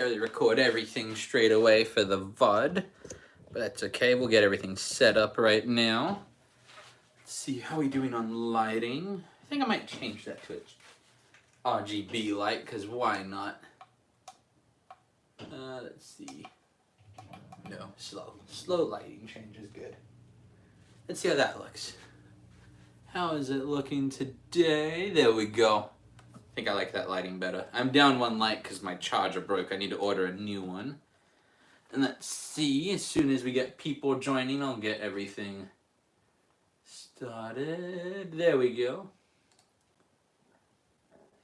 Really record everything straight away for the VOD, but that's okay. We'll get everything set up right now. Let's see how we doing on lighting. I think I might change that to a RGB light, because why not? Let's see. No, slow lighting change is good. Let's see how that looks. How is it looking today? There we go. I think I like that lighting better. I'm down one light because my charger broke. I need to order a new one. And let's see, as soon as we get people joining, I'll get everything started. There we go.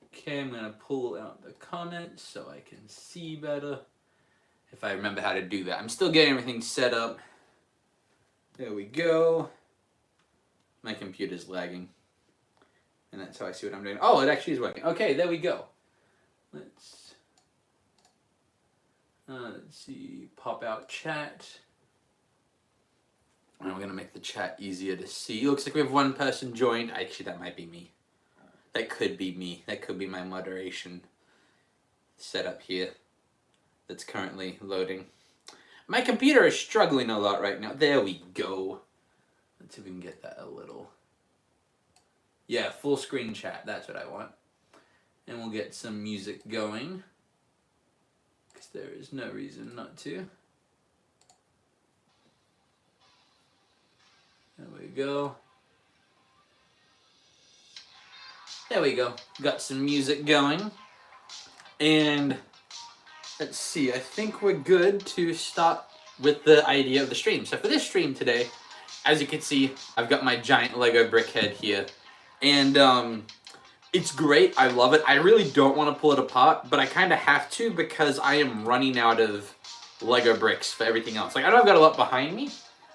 Okay, I'm gonna pull out the comments so I can see better. If I remember how to do that. I'm still getting everything set up. There we go. My computer's lagging. And that's how I see what I'm doing. Oh, it actually is working. Okay, there we go. Let's see, pop out chat. And we're gonna make the chat easier to see. Looks like we have one person joined. Actually, that might be me. That could be me. That could be my moderation setup here. That's currently loading. My computer is struggling a lot right now. There we go. Let's see if we can get that a little. Yeah, full screen chat. That's what I want. And we'll get some music going, because there is no reason not to. There we go. There we go. Got some music going. And let's see, I think we're good to start with the idea of the stream. So for this stream today, as you can see, I've got my giant Lego Brickhead here. And it's great. I love it. I really don't want to pull it apart, but I kind of have to because I am running out of Lego bricks for everything else. Like, I know I've got a lot behind me,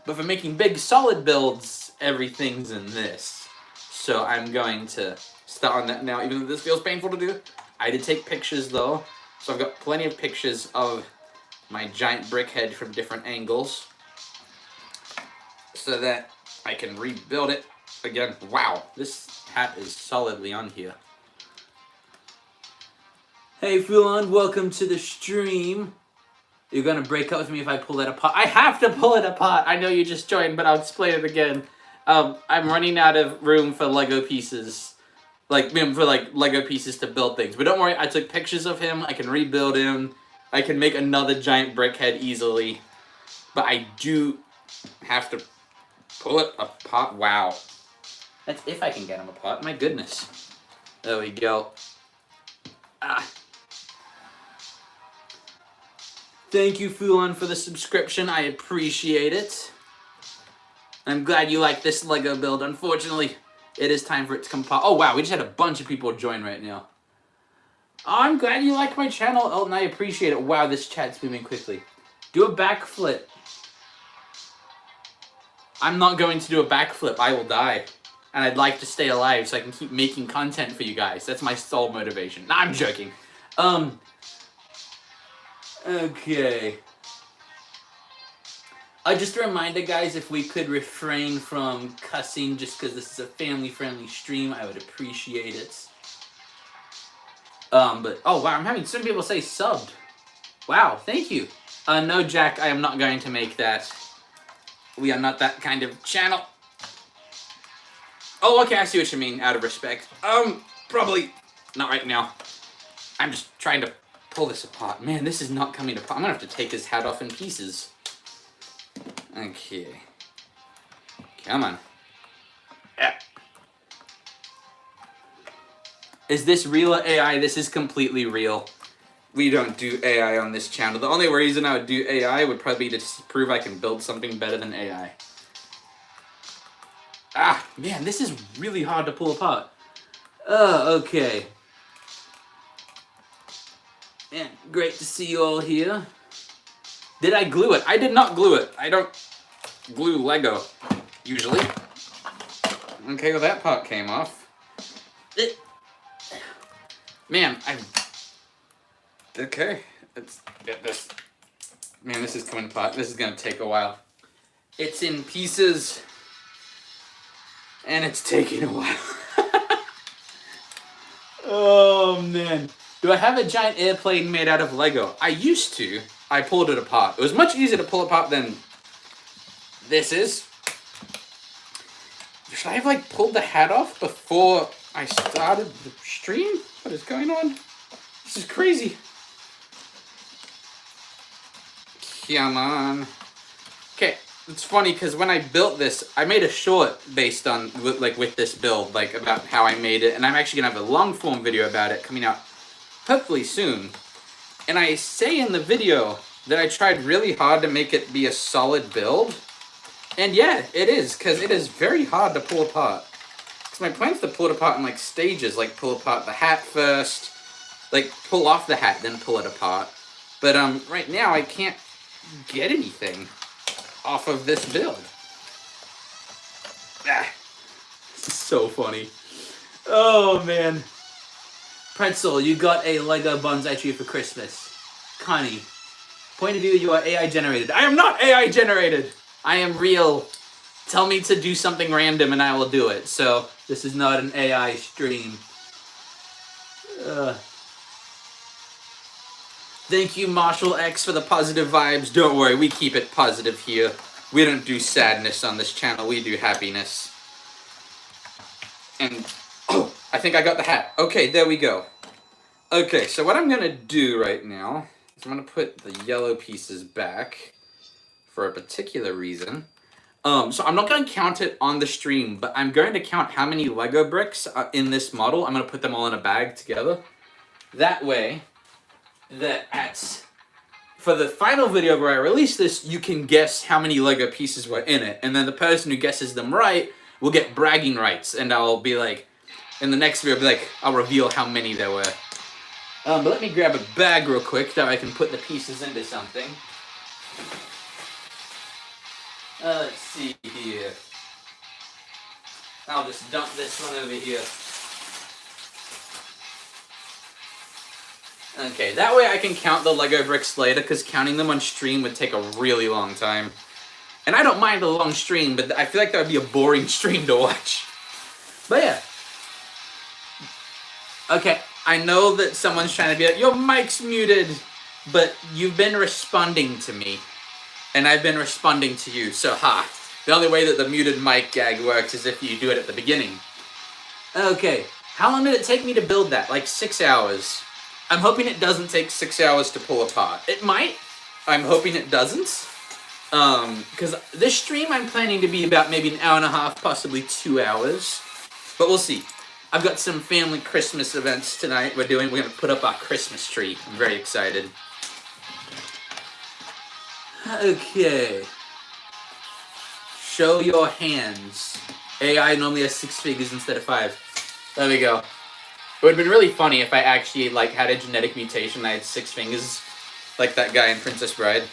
but for making big solid builds, everything's in this. So I'm going to start on that now, even though this feels painful to do. I did take pictures though, so I've got plenty of pictures of my giant Brickhead from different angles so that I can rebuild it again. Wow, this hat is solidly on here. Hey Fulon, welcome to the stream. You're gonna break up with me if I pull it apart. I have to pull it apart. I know you just joined, but I'll explain it again. I'm running out of room for Lego pieces. Lego pieces to build things. But don't worry, I took pictures of him. I can rebuild him. I can make another giant Brickhead easily. But I do have to pull it apart. Wow. That's if I can get them apart. My goodness. There we go. Ah. Thank you, Fulon, for the subscription. I appreciate it. I'm glad you like this Lego build. Unfortunately, it is time for it to come apart. Oh, wow. We just had a bunch of people join right now. Oh, I'm glad you like my channel, Elton. I appreciate it. Wow, this chat's moving quickly. Do a backflip. I'm not going to do a backflip. I will die. And I'd like to stay alive so I can keep making content for you guys. That's my sole motivation. Nah, I'm joking. Okay. Just a reminder, guys, if we could refrain from cussing just because this is a family-friendly stream, I would appreciate it. But, oh, wow, I'm having some people say subbed. Wow, thank you. No, Jack, I am not going to make that. We are not that kind of channel. Oh, okay, I see what you mean, out of respect. Probably not right now. I'm just trying to pull this apart. Man, this is not coming apart. I'm gonna have to take his hat off in pieces. Okay. Come on. Yeah. Is this real or AI? This is completely real. We don't do AI on this channel. The only reason I would do AI would probably be to prove I can build something better than AI. Ah, man, this is really hard to pull apart. Okay. Man, great to see you all here. Did I glue it? I did not glue it. I don't glue Lego, usually. Okay, well that part came off. Man, okay, let's get this. Man, this is coming apart. This is gonna take a while. It's in pieces. And it's taking a while. Oh, man. Do I have a giant airplane made out of Lego? I used to. I pulled it apart. It was much easier to pull apart than this is. Should I have like pulled the hat off before I started the stream? What is going on? This is crazy. Come on. Okay, it's funny because when I built this, I made a short based on with this build, like about how I made it, and I'm actually gonna have a long form video about it coming out hopefully soon. And I say in the video that I tried really hard to make it be a solid build. And yeah, it is, because it is very hard to pull apart. Because my plan is to pull it apart in like stages, like pull apart the hat first, like pull off the hat, then pull it apart. But right now I can't get anything off of this build. Ah, this is so funny. Oh man. Pretzel, you got a Lego bonsai tree for Christmas. Connie, point of view, you are AI generated. I am not AI generated. I am real. Tell me to do something random and I will do it. So this is not an AI stream. Thank you, Marshall X, for the positive vibes. Don't worry, we keep it positive here. We don't do sadness on this channel. We do happiness. And, oh, I think I got the hat. Okay, there we go. Okay, so what I'm going to do right now is I'm going to put the yellow pieces back for a particular reason. So I'm not going to count it on the stream, but I'm going to count how many Lego bricks are in this model. I'm going to put them all in a bag together. That way, for the final video where I release this, you can guess how many Lego pieces were in it. And then the person who guesses them right will get bragging rights. And I'll be like, in the next video, I'll be like, I'll reveal how many there were. But let me grab a bag real quick so I can put the pieces into something. Let's see here. I'll just dump this one over here. Okay, that way I can count the Lego bricks later, because counting them on stream would take a really long time. And I don't mind a long stream, but I feel like that would be a boring stream to watch. But yeah. Okay, I know that someone's trying to be like, your mic's muted, but you've been responding to me. And I've been responding to you, so ha. The only way that the muted mic gag works is if you do it at the beginning. Okay, how long did it take me to build that? Like 6 hours. I'm hoping it doesn't take 6 hours to pull apart. It might. I'm hoping it doesn't. Because this stream I'm planning to be about maybe an hour and a half, possibly 2 hours. But we'll see. I've got some family Christmas events tonight we're going to put up our Christmas tree. I'm very excited. Okay. Show your hands. AI normally has 6 fingers instead of 5. There we go. It would have been really funny if I actually had a genetic mutation and I had 6 fingers, like that guy in Princess Bride.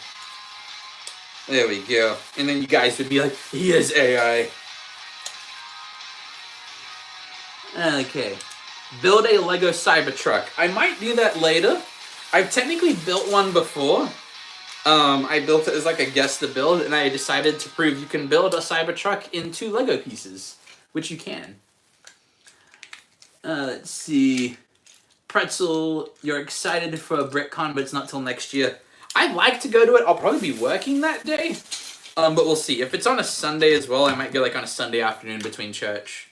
There we go. And then you guys would be like, he is AI. Okay. Build a Lego Cybertruck. I might do that later. I've technically built one before. I built it as like a guess to build, and I decided to prove you can build a Cybertruck in 2 Lego pieces, which you can. Let's see. Pretzel, you're excited for a BrickCon, but it's not till next year. I'd like to go to it. I'll probably be working that day, but we'll see. If it's on a Sunday as well, I might go on a Sunday afternoon between church.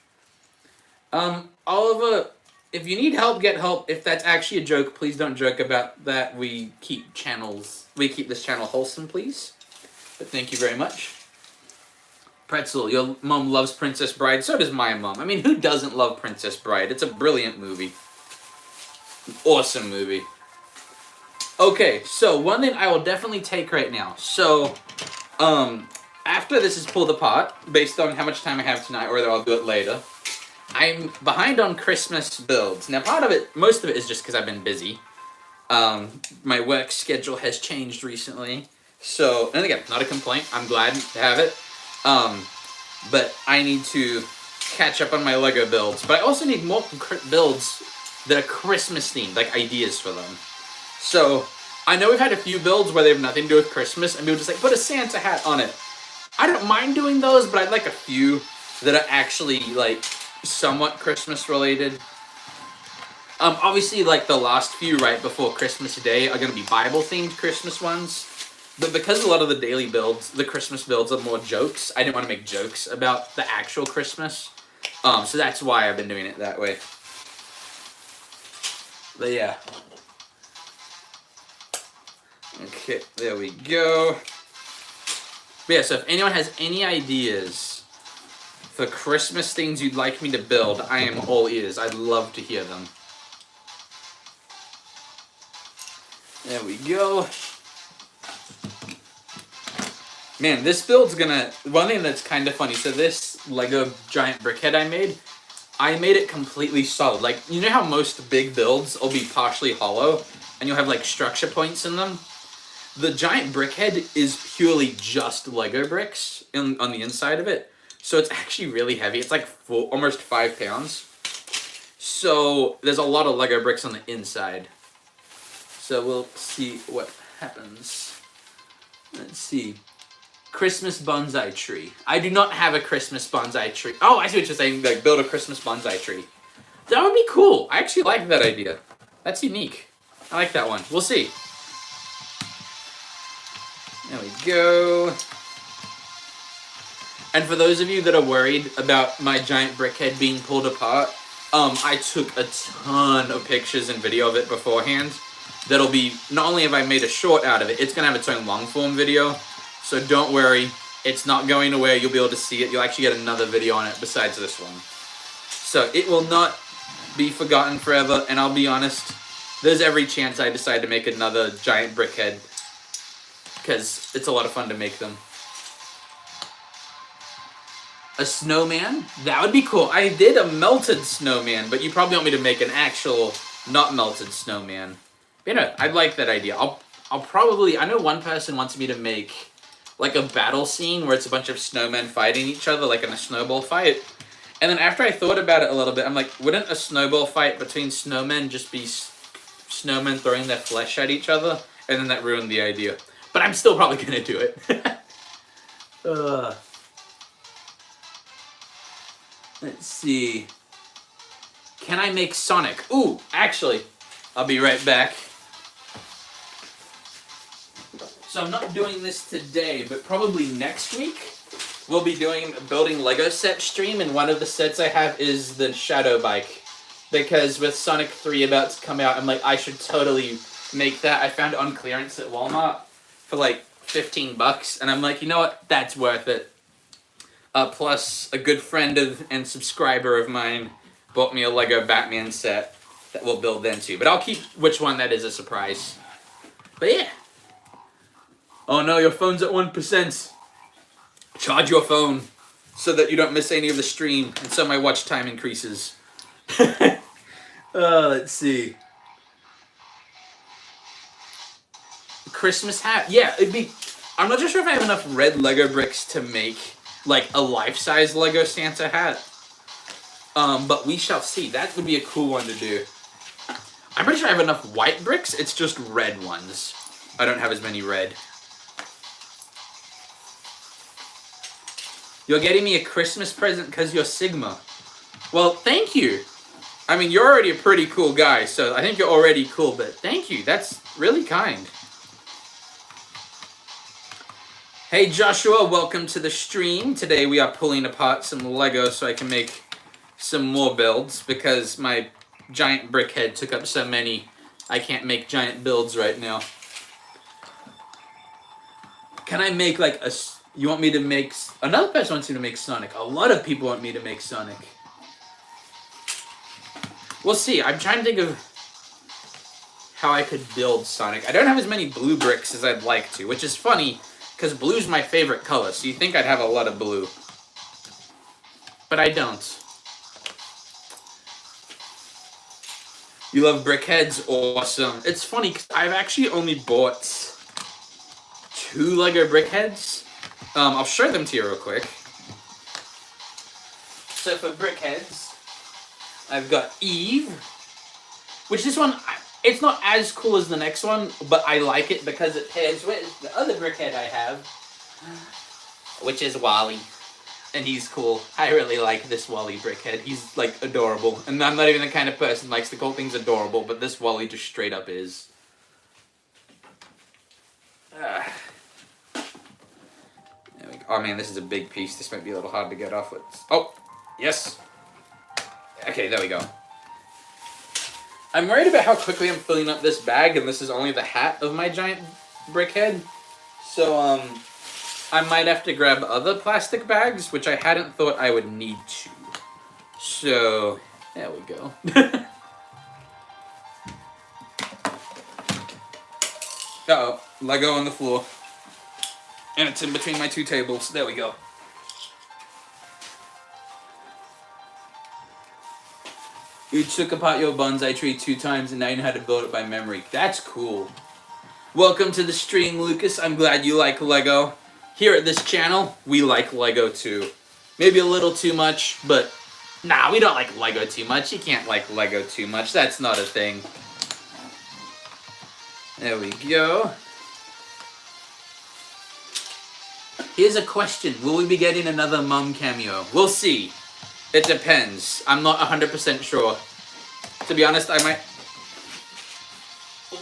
Oliver, if you need help, get help. If that's actually a joke, please don't joke about that. We keep this channel wholesome, please. But thank you very much. Pretzel, your mom loves Princess Bride. So does my mom. I mean, who doesn't love Princess Bride? It's a brilliant movie. An awesome movie. Okay, so one thing I will definitely take right now. So, after this is pulled apart, based on how much time I have tonight, or whether I'll do it later, I'm behind on Christmas builds. Now, most of it is just because I've been busy. My work schedule has changed recently. So, and again, not a complaint. I'm glad to have it. But I need to catch up on my Lego builds. But I also need more builds that are Christmas themed, like ideas for them. So, I know we've had a few builds where they have nothing to do with Christmas, and people just put a Santa hat on it. I don't mind doing those, but I'd like a few that are actually, somewhat Christmas related. Obviously, like the last few right before Christmas Day are going to be Bible-themed Christmas ones. But because a lot of the daily builds, the Christmas builds are more jokes, I didn't want to make jokes about the actual Christmas. So that's why I've been doing it that way. But yeah. Okay, there we go. But yeah, so if anyone has any ideas for Christmas things you'd like me to build, I am all ears. I'd love to hear them. There we go. Man, this build's gonna... One thing that's kind of funny, so this Lego giant brickhead I made it completely solid. Like, you know how most big builds will be partially hollow, and you'll have, like, structure points in them? The giant brickhead is purely just Lego bricks on the inside of it. So it's actually really heavy. It's like almost 5 pounds. So there's a lot of Lego bricks on the inside. So we'll see what happens. Let's see. Christmas bonsai tree. I do not have a Christmas bonsai tree. Oh, I see what you're saying. Like, build a Christmas bonsai tree. That would be cool. I actually like that idea. That's unique. I like that one. We'll see. There we go. And for those of you that are worried about my giant brickhead being pulled apart, I took a ton of pictures and video of it beforehand. That'll be, not only have I made a short out of it, it's going to have its own long form video. So don't worry, it's not going away. You'll be able to see it. You'll actually get another video on it besides this one. So it will not be forgotten forever. And I'll be honest, there's every chance I decide to make another giant brickhead, because it's a lot of fun to make them. A snowman? That would be cool. I did a melted snowman, but you probably want me to make an actual not melted snowman. But, you know, I'd like that idea. I'll probably... I know one person wants me to make like a battle scene where it's a bunch of snowmen fighting each other, like in a snowball fight. And then after I thought about it a little bit, I'm like, wouldn't a snowball fight between snowmen just be snowmen throwing their flesh at each other? And then that ruined the idea. But I'm still probably going to do it. Let's see. Can I make Sonic? Ooh, actually, I'll be right back. So I'm not doing this today, but probably next week we'll be doing a building Lego set stream, and one of the sets I have is the Shadow Bike. Because with Sonic 3 about to come out, I'm like, I should totally make that. I found it on clearance at Walmart for like 15 bucks, and I'm like, you know what? That's worth it. Plus, a good friend and subscriber of mine bought me a Lego Batman set that we'll build into. But I'll keep which one that is a surprise. But yeah. Oh no, your phone's at 1%. Charge your phone so that you don't miss any of the stream and so my watch time increases. Let's see. Christmas hat. Yeah, it'd be... I'm not just sure if I have enough red Lego bricks to make like a life-size Lego Santa hat. But we shall see. That would be a cool one to do. I'm pretty sure I have enough white bricks. It's just red ones. I don't have as many red. You're getting me a Christmas present because you're Sigma. Well, thank you. I mean, you're already a pretty cool guy, so I think you're already cool, but thank you. That's really kind. Hey Joshua, welcome to the stream. Today we are pulling apart some Lego so I can make some more builds because my giant brickhead took up so many. I can't make giant builds right now. Can I make like a... You want me to make... Another person wants me to make Sonic. A lot of people want me to make Sonic. We'll see. I'm trying to think of how I could build Sonic. I don't have as many blue bricks as I'd like to, which is funny because blue's my favorite color, so you think I'd have a lot of blue. But I don't. You love brickheads? Awesome. It's funny because I've actually only bought 2 Lego brickheads. I'll show them to you real quick. So for brickheads, I've got Eve, which this one, it's not as cool as the next one, but I like it because it pairs with the other brickhead I have, which is Wally. and he's cool. I really like this Wally Brickhead. He's like adorable, and I'm not even the kind of person who likes to call things adorable, but this Wally just straight up is. There we go. Oh man, this is a big piece. This might be a little hard to get off with. Oh, yes. Okay, there we go. I'm worried about how quickly I'm filling up this bag, and this is only the hat of my giant Brickhead. So, I might have to grab other plastic bags, which I hadn't thought I would need to. So, there we go. Uh-oh, Lego on the floor. And it's in between my two tables. There we go. You took apart your bonsai tree 2 times and now you know how to build it by memory. That's cool. Welcome to the stream, Lucas. I'm glad you like Lego. Here at this channel, we like Lego too. Maybe a little too much, but nah, we don't like Lego too much. You can't like Lego too much. That's not a thing. There we go. Here's a question. Will we be getting another mum cameo? We'll see. It depends. I'm not 100% sure. To be honest, I might...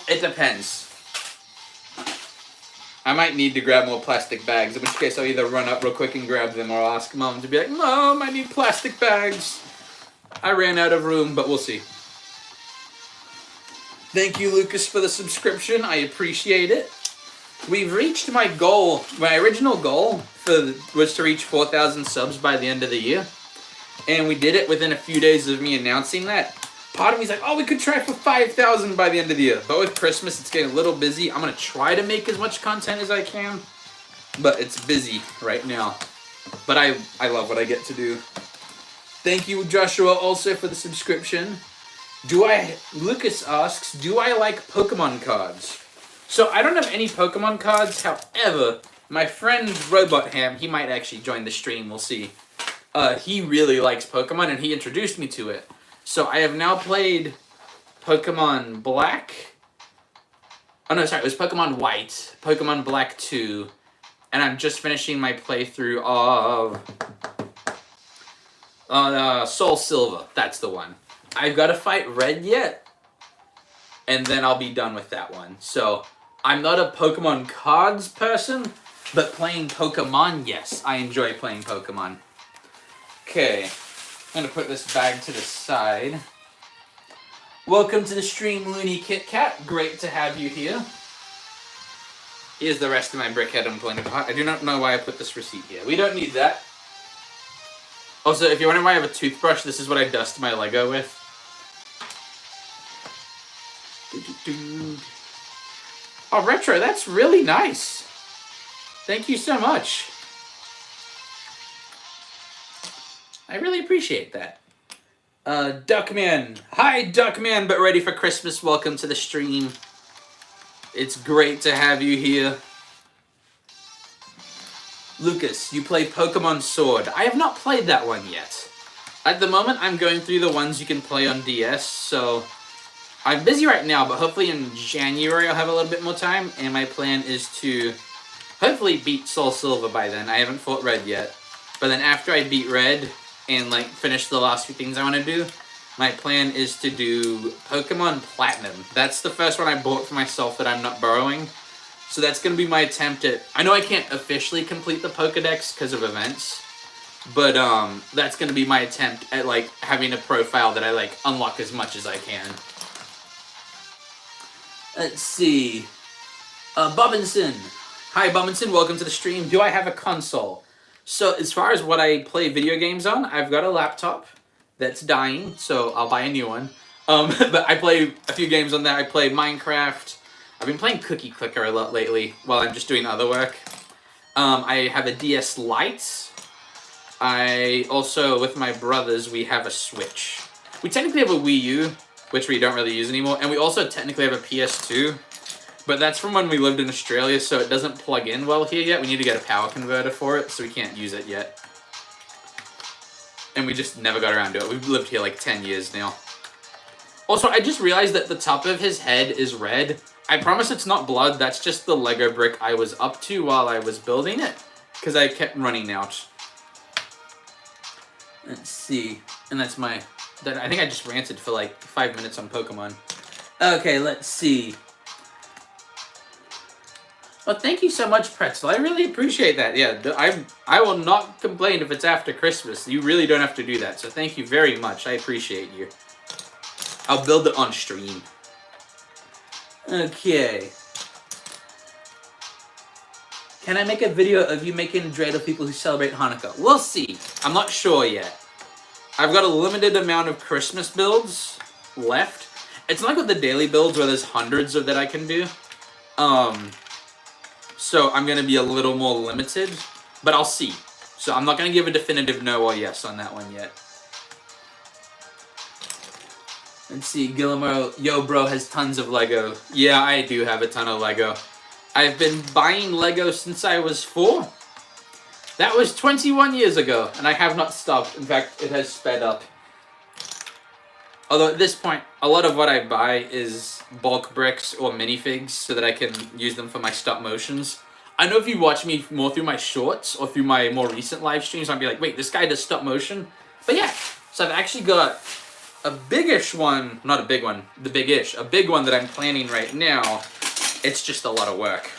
It depends. I might need to grab more plastic bags, in which case I'll either run up real quick and grab them or I'll ask Mom to be like, Mom, I need plastic bags. I ran out of room, but we'll see. Thank you, Lucas, for the subscription. I appreciate it. We've reached my goal. My original goal was to reach 4,000 subs by the end of the year. And we did it within a few days of me announcing that. Part of me's like, oh, we could try for 5,000 by the end of the year. But with Christmas, it's getting a little busy. I'm going to try to make as much content as I can. But it's busy right now. But I love what I get to do. Thank you, Joshua, also for the subscription. Lucas asks, do I like Pokemon cards? So I don't have any Pokemon cards. However, my friend Robot Ham, he might actually join the stream. We'll see. He really likes Pokemon, and he introduced me to it. So I have now played Pokemon Black. Oh, no, sorry. It was Pokemon White, Pokemon Black 2, and I'm just finishing my playthrough of Soul Silver. That's the one. I've got to fight Red yet, and then I'll be done with that one. So I'm not a Pokemon cards person, but playing Pokemon, yes. I enjoy playing Pokemon. Okay, I'm going to put this bag to the side. Welcome to the stream, Looney Kit Kat. Great to have you here. Here's the rest of my Brickhead I'm pulling apart. I do not know why I put this receipt here. We don't need that. Also, if you're wondering why I have a toothbrush, this is what I dust my Lego with. Oh, Retro, that's really nice. Thank you so much. I really appreciate that. Duckman. Hi, Duckman, but ready for Christmas. Welcome to the stream. It's great to have you here. Lucas, you play Pokemon Sword. I have not played that one yet. At the moment, I'm going through the ones you can play on DS, so I'm busy right now, but hopefully in January I'll have a little bit more time, and my plan is to hopefully beat Soul Silver by then. I haven't fought Red yet, but then after I beat Red and like finish the last few things I want to do, my plan is to do Pokemon Platinum. That's the first one I bought for myself that I'm not borrowing. So that's going to be my attempt at... I know I can't officially complete the Pokedex because of events, but that's going to be my attempt at like having a profile that I like unlock as much as I can. Let's see. Bubinson. Hi, Bubinson. Welcome to the stream. Do I have a console? So as far as what I play video games on, I've got a laptop that's dying, so I'll buy a new one. But I play a few games on that. I play Minecraft. I've been playing Cookie Clicker a lot lately while I'm just doing other work. I have a DS Lite. I also, with my brothers, we have a Switch. We technically have a Wii U, which we don't really use anymore, and we also technically have a PS2. But that's from when we lived in Australia, so it doesn't plug in well here yet. We need to get a power converter for it, so we can't use it yet. And we just never got around to it. We've lived here like 10 years now. Also, I just realized that the top of his head is red. I promise it's not blood. That's just the Lego brick I was up to while I was building it, because I kept running out. Let's see. And that's my... I think I just ranted for like 5 minutes on Pokemon. Okay, let's see. Well, thank you so much, Pretzel. I really appreciate that. Yeah, I will not complain if it's after Christmas. You really don't have to do that. So thank you very much. I appreciate you. I'll build it on stream. Okay. Can I make a video of you making a dreidel of people who celebrate Hanukkah? We'll see. I'm not sure yet. I've got a limited amount of Christmas builds left. It's not like with the daily builds where there's hundreds of that I can do. So I'm going to be a little more limited, but I'll see. So I'm not going to give a definitive no or yes on that one yet. Let's see, Guillermo, yo bro has tons of Lego. Yeah, I do have a ton of Lego. I've been buying Lego since I was 4. That was 21 years ago, and I have not stopped. In fact, it has sped up. Although at this point, a lot of what I buy is bulk bricks or minifigs so that I can use them for my stop motions. I know if you watch me more through my shorts or through my more recent live streams, I'll be like, wait, this guy does stop motion? But yeah, so I've actually got a big-ish one, not a big one, the big-ish, a big one that I'm planning right now. It's just a lot of work.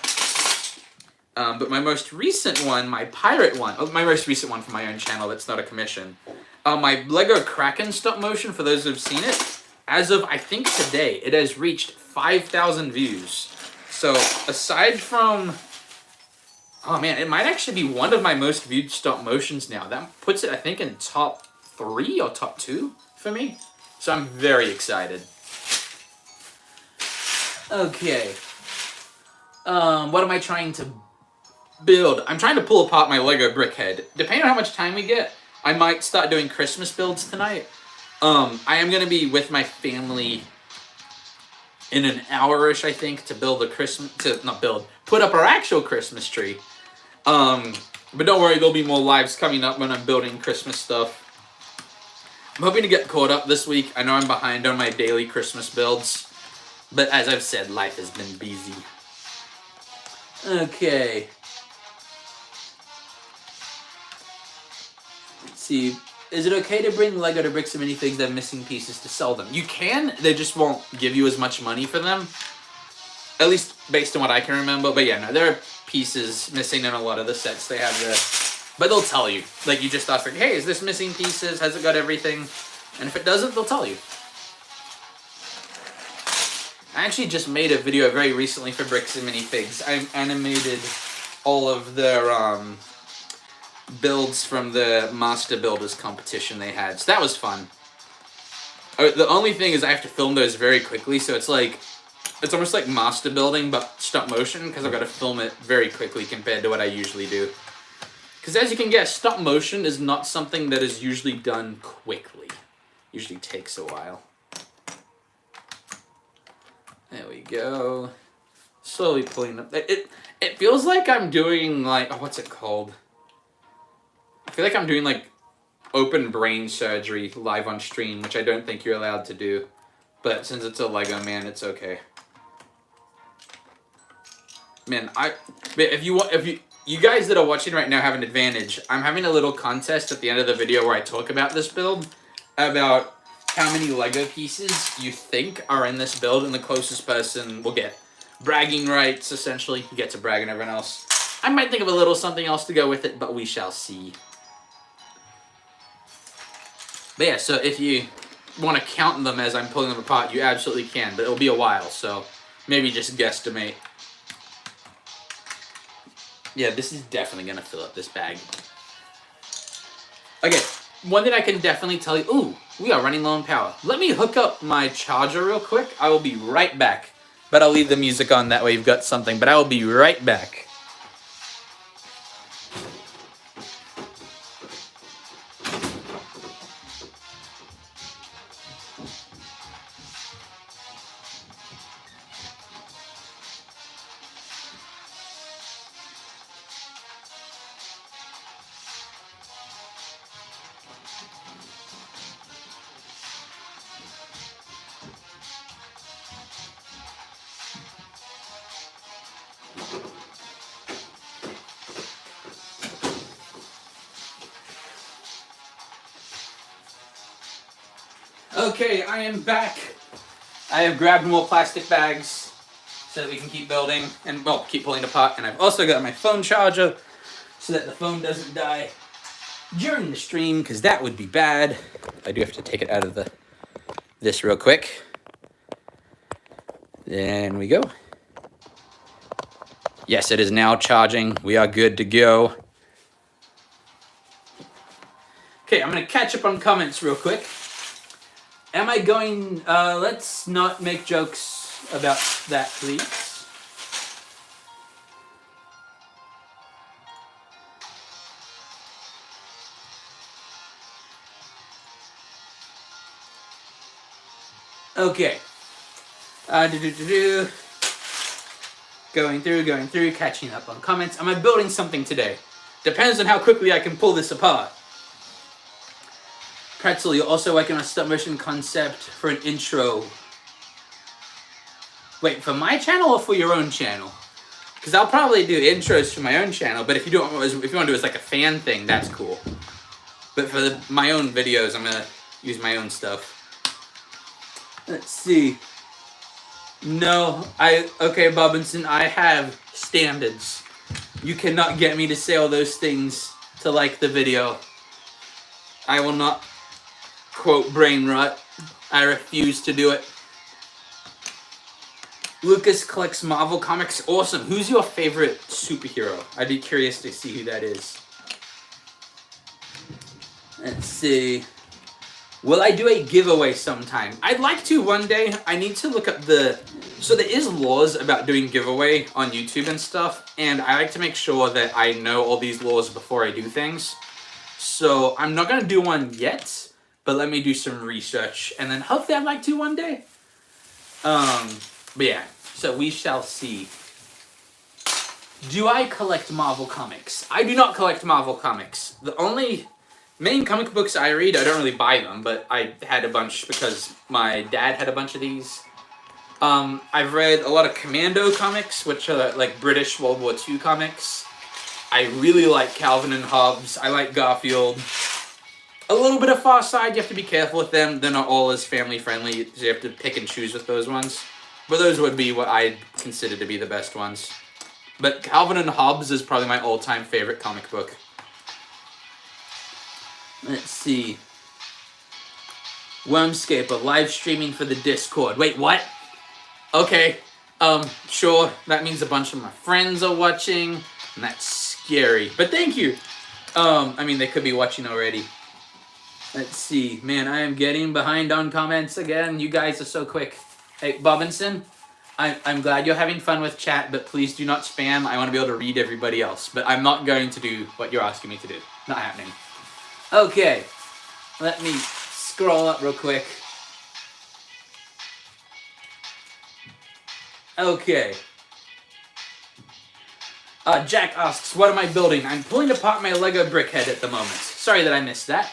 But my most recent one, my pirate one, my most recent one from my own channel that's not a commission, my Lego Kraken stop motion, for those who've seen it, as of, I think today, it has reached 5,000 views. So, aside from... Oh man, it might actually be one of my most viewed stop motions now. That puts it, I think, in top 3 or top 2 for me. So I'm very excited. Okay. What am I trying to build? I'm trying to pull apart my Lego Brickhead. Depending on how much time we get, I might start doing Christmas builds tonight. I am going to be with my family in an hour-ish, I think, to build a put up our actual Christmas tree. But don't worry, there'll be more lives coming up when I'm building Christmas stuff. I'm hoping to get caught up this week. I know I'm behind on my daily Christmas builds. But as I've said, life has been busy. Okay. Let's see. Is it okay to bring Lego to bricks and minifigs that have missing pieces to sell them? You can, they just won't give you as much money for them. At least based on what I can remember. But yeah, no, there are pieces missing in a lot of the sets they have there. But they'll tell you. Like, you just ask, like, hey, is this missing pieces? Has it got everything? And if it doesn't, they'll tell you. I actually just made a video very recently for Bricks and Minifigs. I animated all of their builds from the Master Builders competition they had. So that was fun. The only thing is I have to film those very quickly, so it's like... It's almost like master building, but stop motion, because I've got to film it very quickly compared to what I usually do. Because as you can guess, stop motion is not something that is usually done quickly. Usually takes a while. There we go. Slowly pulling up. It feels like I'm doing like, oh, what's it called? I feel like I'm doing like open brain surgery live on stream, which I don't think you're allowed to do. But since it's a Lego man, it's okay. Man, if you guys that are watching right now have an advantage. I'm having a little contest at the end of the video where I talk about this build, about how many Lego pieces you think are in this build, and the closest person will get bragging rights, essentially. You get to brag on everyone else. I might think of a little something else to go with it, but we shall see. But yeah, so if you want to count them as I'm pulling them apart, you absolutely can, but it'll be a while, so maybe just guesstimate. Yeah, this is definitely going to fill up this bag. Okay, one thing I can definitely tell you... Ooh, we are running low on power. Let me hook up my charger real quick. I will be right back. But I'll leave the music on, that way you've got something. But I will be right back. Okay, I am back. I have grabbed more plastic bags so that we can keep building and, well, keep pulling it apart. And I've also got my phone charger so that the phone doesn't die during the stream, because that would be bad. I do have to take it out of this real quick. There we go. Yes, it is now charging. We are good to go. Okay, I'm going to catch up on comments real quick. Am I going... let's not make jokes about that, please. Okay. Going through, catching up on comments. Am I building something today? Depends on how quickly I can pull this apart. Pretzel, you're also working on a stop motion concept for an intro. Wait, for my channel or for your own channel? Because I'll probably do intros for my own channel, but if you want to do it as like a fan thing, that's cool. But for my own videos, I'm gonna use my own stuff. Let's see. No, okay, Bobinson, I have standards. You cannot get me to say all those things to like the video. I will not quote brain rot. I refuse to do it. Lucas collects Marvel comics. Awesome. Who's your favorite superhero? I'd be curious to see who that is. Let's see. Will I do a giveaway sometime? I'd like to one day. I need to look up so there is laws about doing giveaway on YouTube and stuff, and I like to make sure that I know all these laws before I do things. So I'm not going to do one yet, but let me do some research, and then hopefully I'd like to one day. But yeah, so we shall see. Do I collect Marvel comics? I do not collect Marvel comics. The only main comic books I read, I don't really buy them, but I had a bunch because my dad had a bunch of these. I've read a lot of Commando comics, which are like British World War II comics. I really like Calvin and Hobbes. I like Garfield. A little bit of Far Side. You have to be careful with them. They're not all as family friendly, so you have to pick and choose with those ones. But those would be what I consider to be the best ones. But Calvin and Hobbes is probably my all-time favorite comic book. Let's see. Wormscaper live streaming for the Discord. Wait, what? Okay. Sure. That means a bunch of my friends are watching, and that's scary. But thank you. I mean, they could be watching already. Let's see. Man, I am getting behind on comments again. You guys are so quick. Hey, Bobinson, I'm glad you're having fun with chat, but please do not spam. I want to be able to read everybody else. But I'm not going to do what you're asking me to do. Not happening. Okay, let me scroll up real quick. Okay. Jack asks, what am I building? I'm pulling apart my Lego Brickhead at the moment. Sorry that I missed that.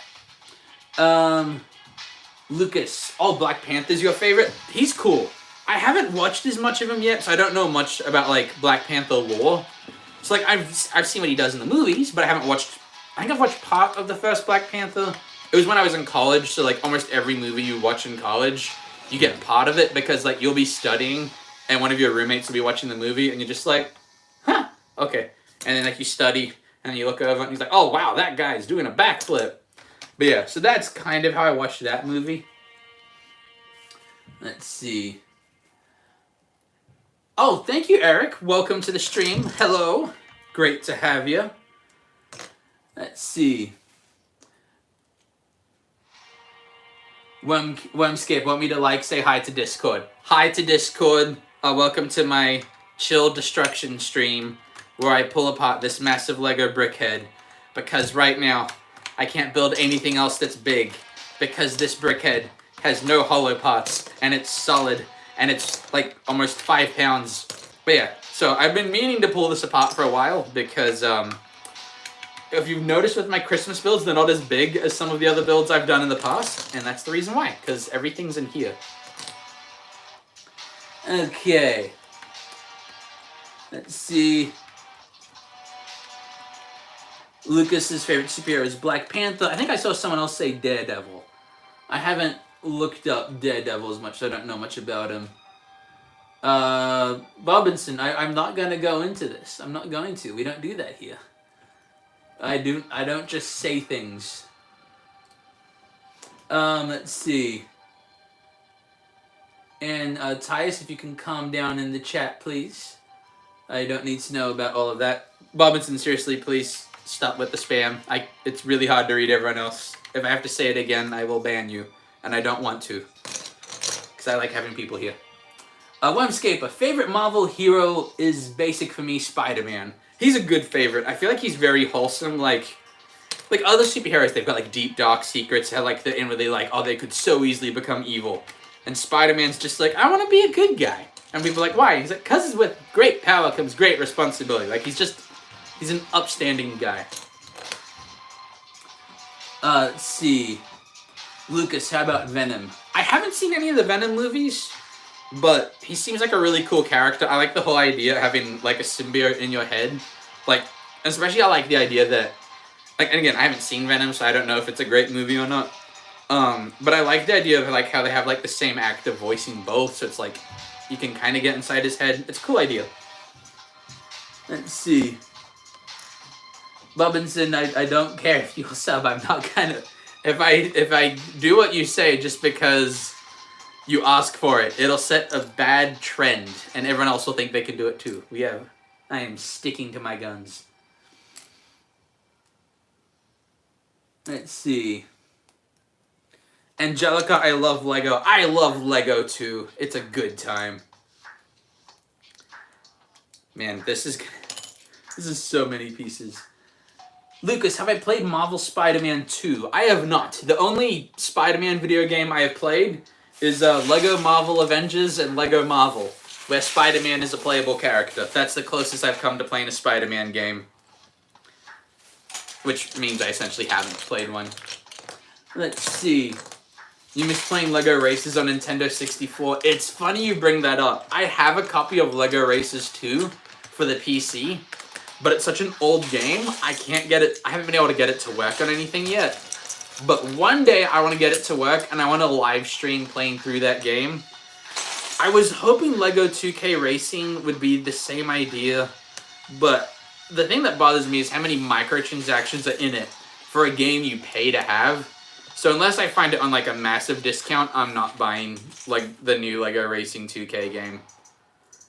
Lucas, Black Panther's your favorite? He's cool. I haven't watched as much of him yet, so I don't know much about, like, Black Panther lore. So, like, I've seen what he does in the movies, but I haven't watched... I think I've watched part of the first Black Panther. It was when I was in college, so like almost every movie you watch in college, you get part of it because like you'll be studying and one of your roommates will be watching the movie and you're just like, huh, okay. And then like you study and then you look over and he's like, oh wow, that guy's doing a backflip. But yeah, so that's kind of how I watched that movie. Let's see. Oh, thank you, Eric. Welcome to the stream. Hello. Great to have you. Let's see. Wormscape, want me to like say hi to Discord? Hi to Discord. Welcome to my chill destruction stream where I pull apart this massive Lego Brickhead because right now I can't build anything else that's big because this Brickhead has no hollow parts and it's solid and it's like almost 5 pounds. But yeah, so I've been meaning to pull this apart for a while because if you've noticed with my Christmas builds, they're not as big as some of the other builds I've done in the past, and that's the reason why, because everything's in here. Okay. Let's see. Lucas's favorite superhero is Black Panther. I think I saw someone else say Daredevil. I haven't looked up Daredevil as much, so I don't know much about him. Robinson, I'm not gonna go into this. I'm not going to. We don't do that here. I don't just say things. Let's see. And Tyus, if you can calm down in the chat, please. I don't need to know about all of that. Robinson, seriously, please stop with the spam. It's really hard to read everyone else. If I have to say it again, I will ban you. And I don't want to. Because I like having people here. Wormscaper, favorite Marvel hero is basic for me, Spider-Man. He's a good favorite. I feel like he's very wholesome. Like other superheroes, they've got like deep, dark secrets. How like the end where they like, oh, they could so easily become evil. And Spider-Man's just like, I want to be a good guy. And people are like, why? He's like, because with great power comes great responsibility. Like he's an upstanding guy. Let's see. Lucas, how about Venom? I haven't seen any of the Venom movies. But he seems like a really cool character. I like the whole idea of having, like, a symbiote in your head. Like, especially I like the idea that... Like, and again, I haven't seen Venom, so I don't know if it's a great movie or not. But I like the idea of, like, how they have, like, the same actor voicing both. So it's, like, you can kind of get inside his head. It's a cool idea. Let's see. Robinson, I don't care if you'll sub. I'm not gonna... If I do what you say just because... you ask for it, it'll set a bad trend, and everyone else will think they can do it too. I am sticking to my guns. Let's see. Angelica, I love Lego. I love Lego too. It's a good time. Man, this is so many pieces. Lucas, have I played Marvel Spider-Man 2? I have not. The only Spider-Man video game I have played is Lego Marvel Avengers and Lego Marvel, where Spider-Man is a playable character. That's the closest I've come to playing a Spider-Man game. Which means I essentially haven't played one. Let's see. You miss playing Lego Races on Nintendo 64. It's funny you bring that up. I have a copy of Lego Races 2 for the PC, but it's such an old game, I can't get it. I haven't been able to get it to work on anything yet. But one day I want to get it to work and I want to live stream playing through that game. I was hoping Lego 2K Racing would be the same idea, but the thing that bothers me is how many microtransactions are in it for a game you pay to have. So unless I find it on like a massive discount, I'm not buying like the new Lego Racing 2K game.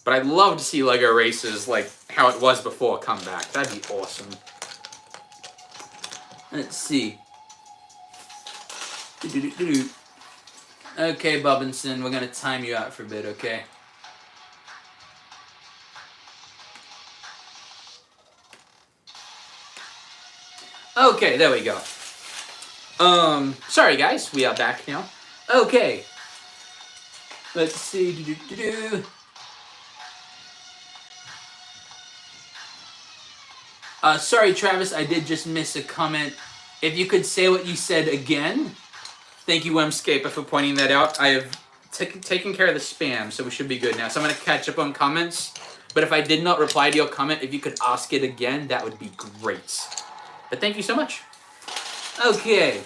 But I'd love to see Lego Races like how it was before come back. That'd be awesome. Let's see. Okay, Bobinson, we're gonna time you out for a bit, okay? Okay, there we go. Sorry guys, we are back now. Okay. Let's see. Sorry, Travis, I did just miss a comment. If you could say what you said again. Thank you, Wemscaper, for pointing that out. I have taken care of the spam, so we should be good now. So I'm going to catch up on comments. But if I did not reply to your comment, if you could ask it again, that would be great. But thank you so much. Okay.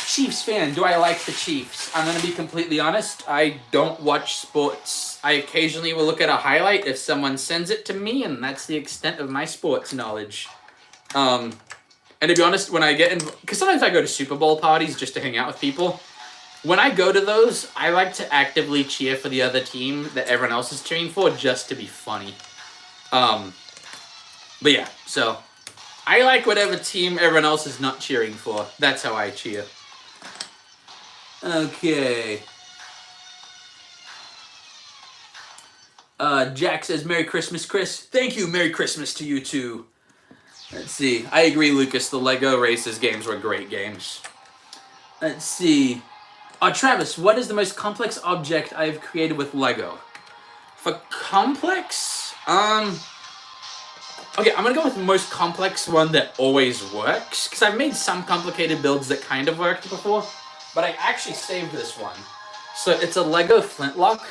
Chiefs fan. Do I like the Chiefs? I'm going to be completely honest. I don't watch sports. I occasionally will look at a highlight if someone sends it to me, and that's the extent of my sports knowledge. And to be honest, when I get in... Because sometimes I go to Super Bowl parties just to hang out with people. When I go to those, I like to actively cheer for the other team that everyone else is cheering for just to be funny. But yeah, so... I like whatever team everyone else is not cheering for. That's how I cheer. Okay. Jack says, Merry Christmas, Chris. Thank you, Merry Christmas to you too. Let's see. I agree, Lucas. The Lego Races games were great games. Let's see. Travis, what is the most complex object I've created with Lego? For complex? Okay, I'm gonna go with the most complex one that always works. Because I've made some complicated builds that kind of worked before. But I actually saved this one. So it's a Lego flintlock.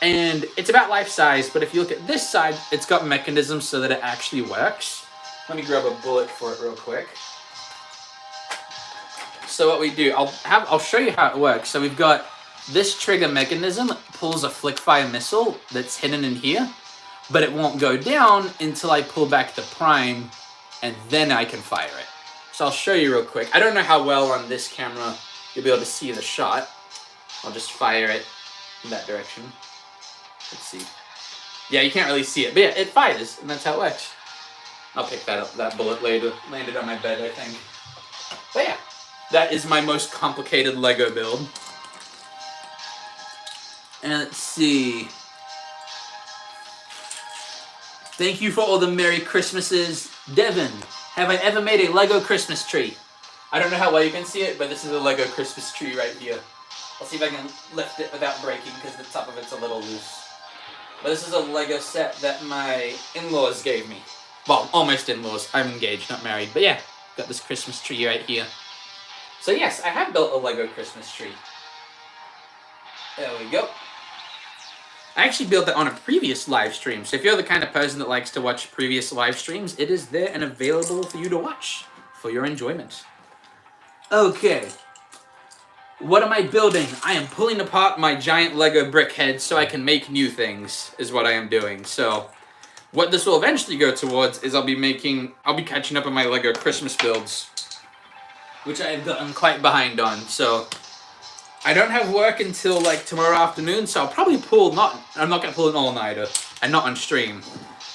And it's about life size. But if you look at this side, it's got mechanisms so that it actually works. Let me grab a bullet for it real quick. So what we do, I'll show you how it works. So we've got this trigger mechanism pulls a flick fire missile that's hidden in here, but it won't go down until I pull back the prime, and then I can fire it. So I'll show you real quick. I don't know how well on this camera you'll be able to see the shot. I'll just fire it in that direction. Let's see. Yeah, you can't really see it, but yeah, it fires, and that's how it works. I'll pick that up. That bullet later landed on my bed, I think. But yeah, that is my most complicated Lego build. And let's see. Thank you for all the Merry Christmases. Devin, have I ever made a Lego Christmas tree? I don't know how well you can see it, but this is a Lego Christmas tree right here. I'll see if I can lift it without breaking, because the top of it's a little loose. But this is a Lego set that my in-laws gave me. Well, almost in-laws. I'm engaged, not married. But yeah, got this Christmas tree right here. So yes, I have built a Lego Christmas tree. There we go. I actually built that on a previous live stream, so if you're the kind of person that likes to watch previous live streams, it is there and available for you to watch for your enjoyment. Okay. What am I building? I am pulling apart my giant Lego Brickhead so I can make new things, is what I am doing. So, what this will eventually go towards is I'll be catching up on my Lego Christmas builds, which I have gotten quite behind on, so I don't have work until like tomorrow afternoon, so I'll probably I'm not going to pull an all-nighter, and not on stream,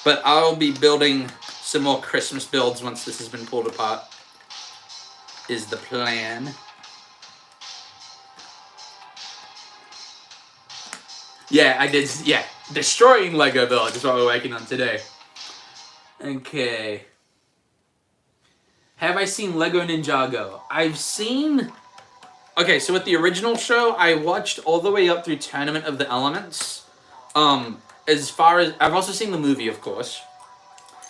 but I'll be building some more Christmas builds once this has been pulled apart, is the plan. Yeah, I did, yeah, destroying Lego build is what we're working on today. Okay. Have I seen Lego Ninjago? I've seen... Okay, so with the original show, I watched all the way up through Tournament of the Elements. As far as... I've also seen the movie, of course.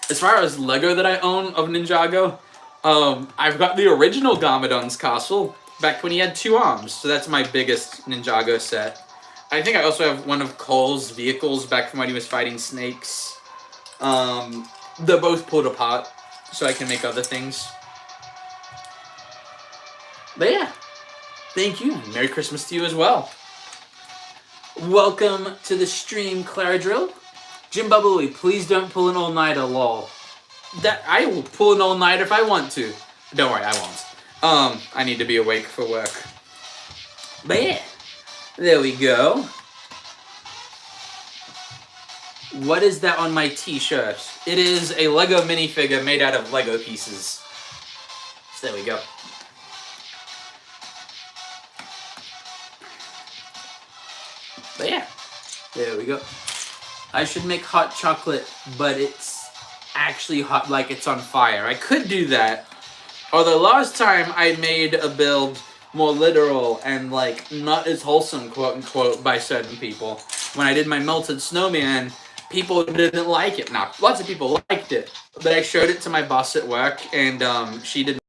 As far as Lego that I own of Ninjago, I've got the original Garmadon's castle, back when he had 2 arms. So that's my biggest Ninjago set. I think I also have one of Cole's vehicles back from when he was fighting snakes. They're both pulled apart, so I can make other things. But yeah. Thank you. Merry Christmas to you as well. Welcome to the stream, Claradrill. Jim Bubbly, please don't pull an all-nighter, lol. That I will pull an all-nighter if I want to. Don't worry, I won't. I need to be awake for work. But yeah, there we go. What is that on my t-shirt? It is a Lego minifigure made out of Lego pieces. So there we go. But yeah, there we go. I should make hot chocolate, but it's actually hot, like it's on fire. I could do that. Although last time I made a build more literal and like not as wholesome, quote unquote, by certain people. When I did my melted snowman, people didn't like it. Now, lots of people liked it, but I showed it to my boss at work, and she didn't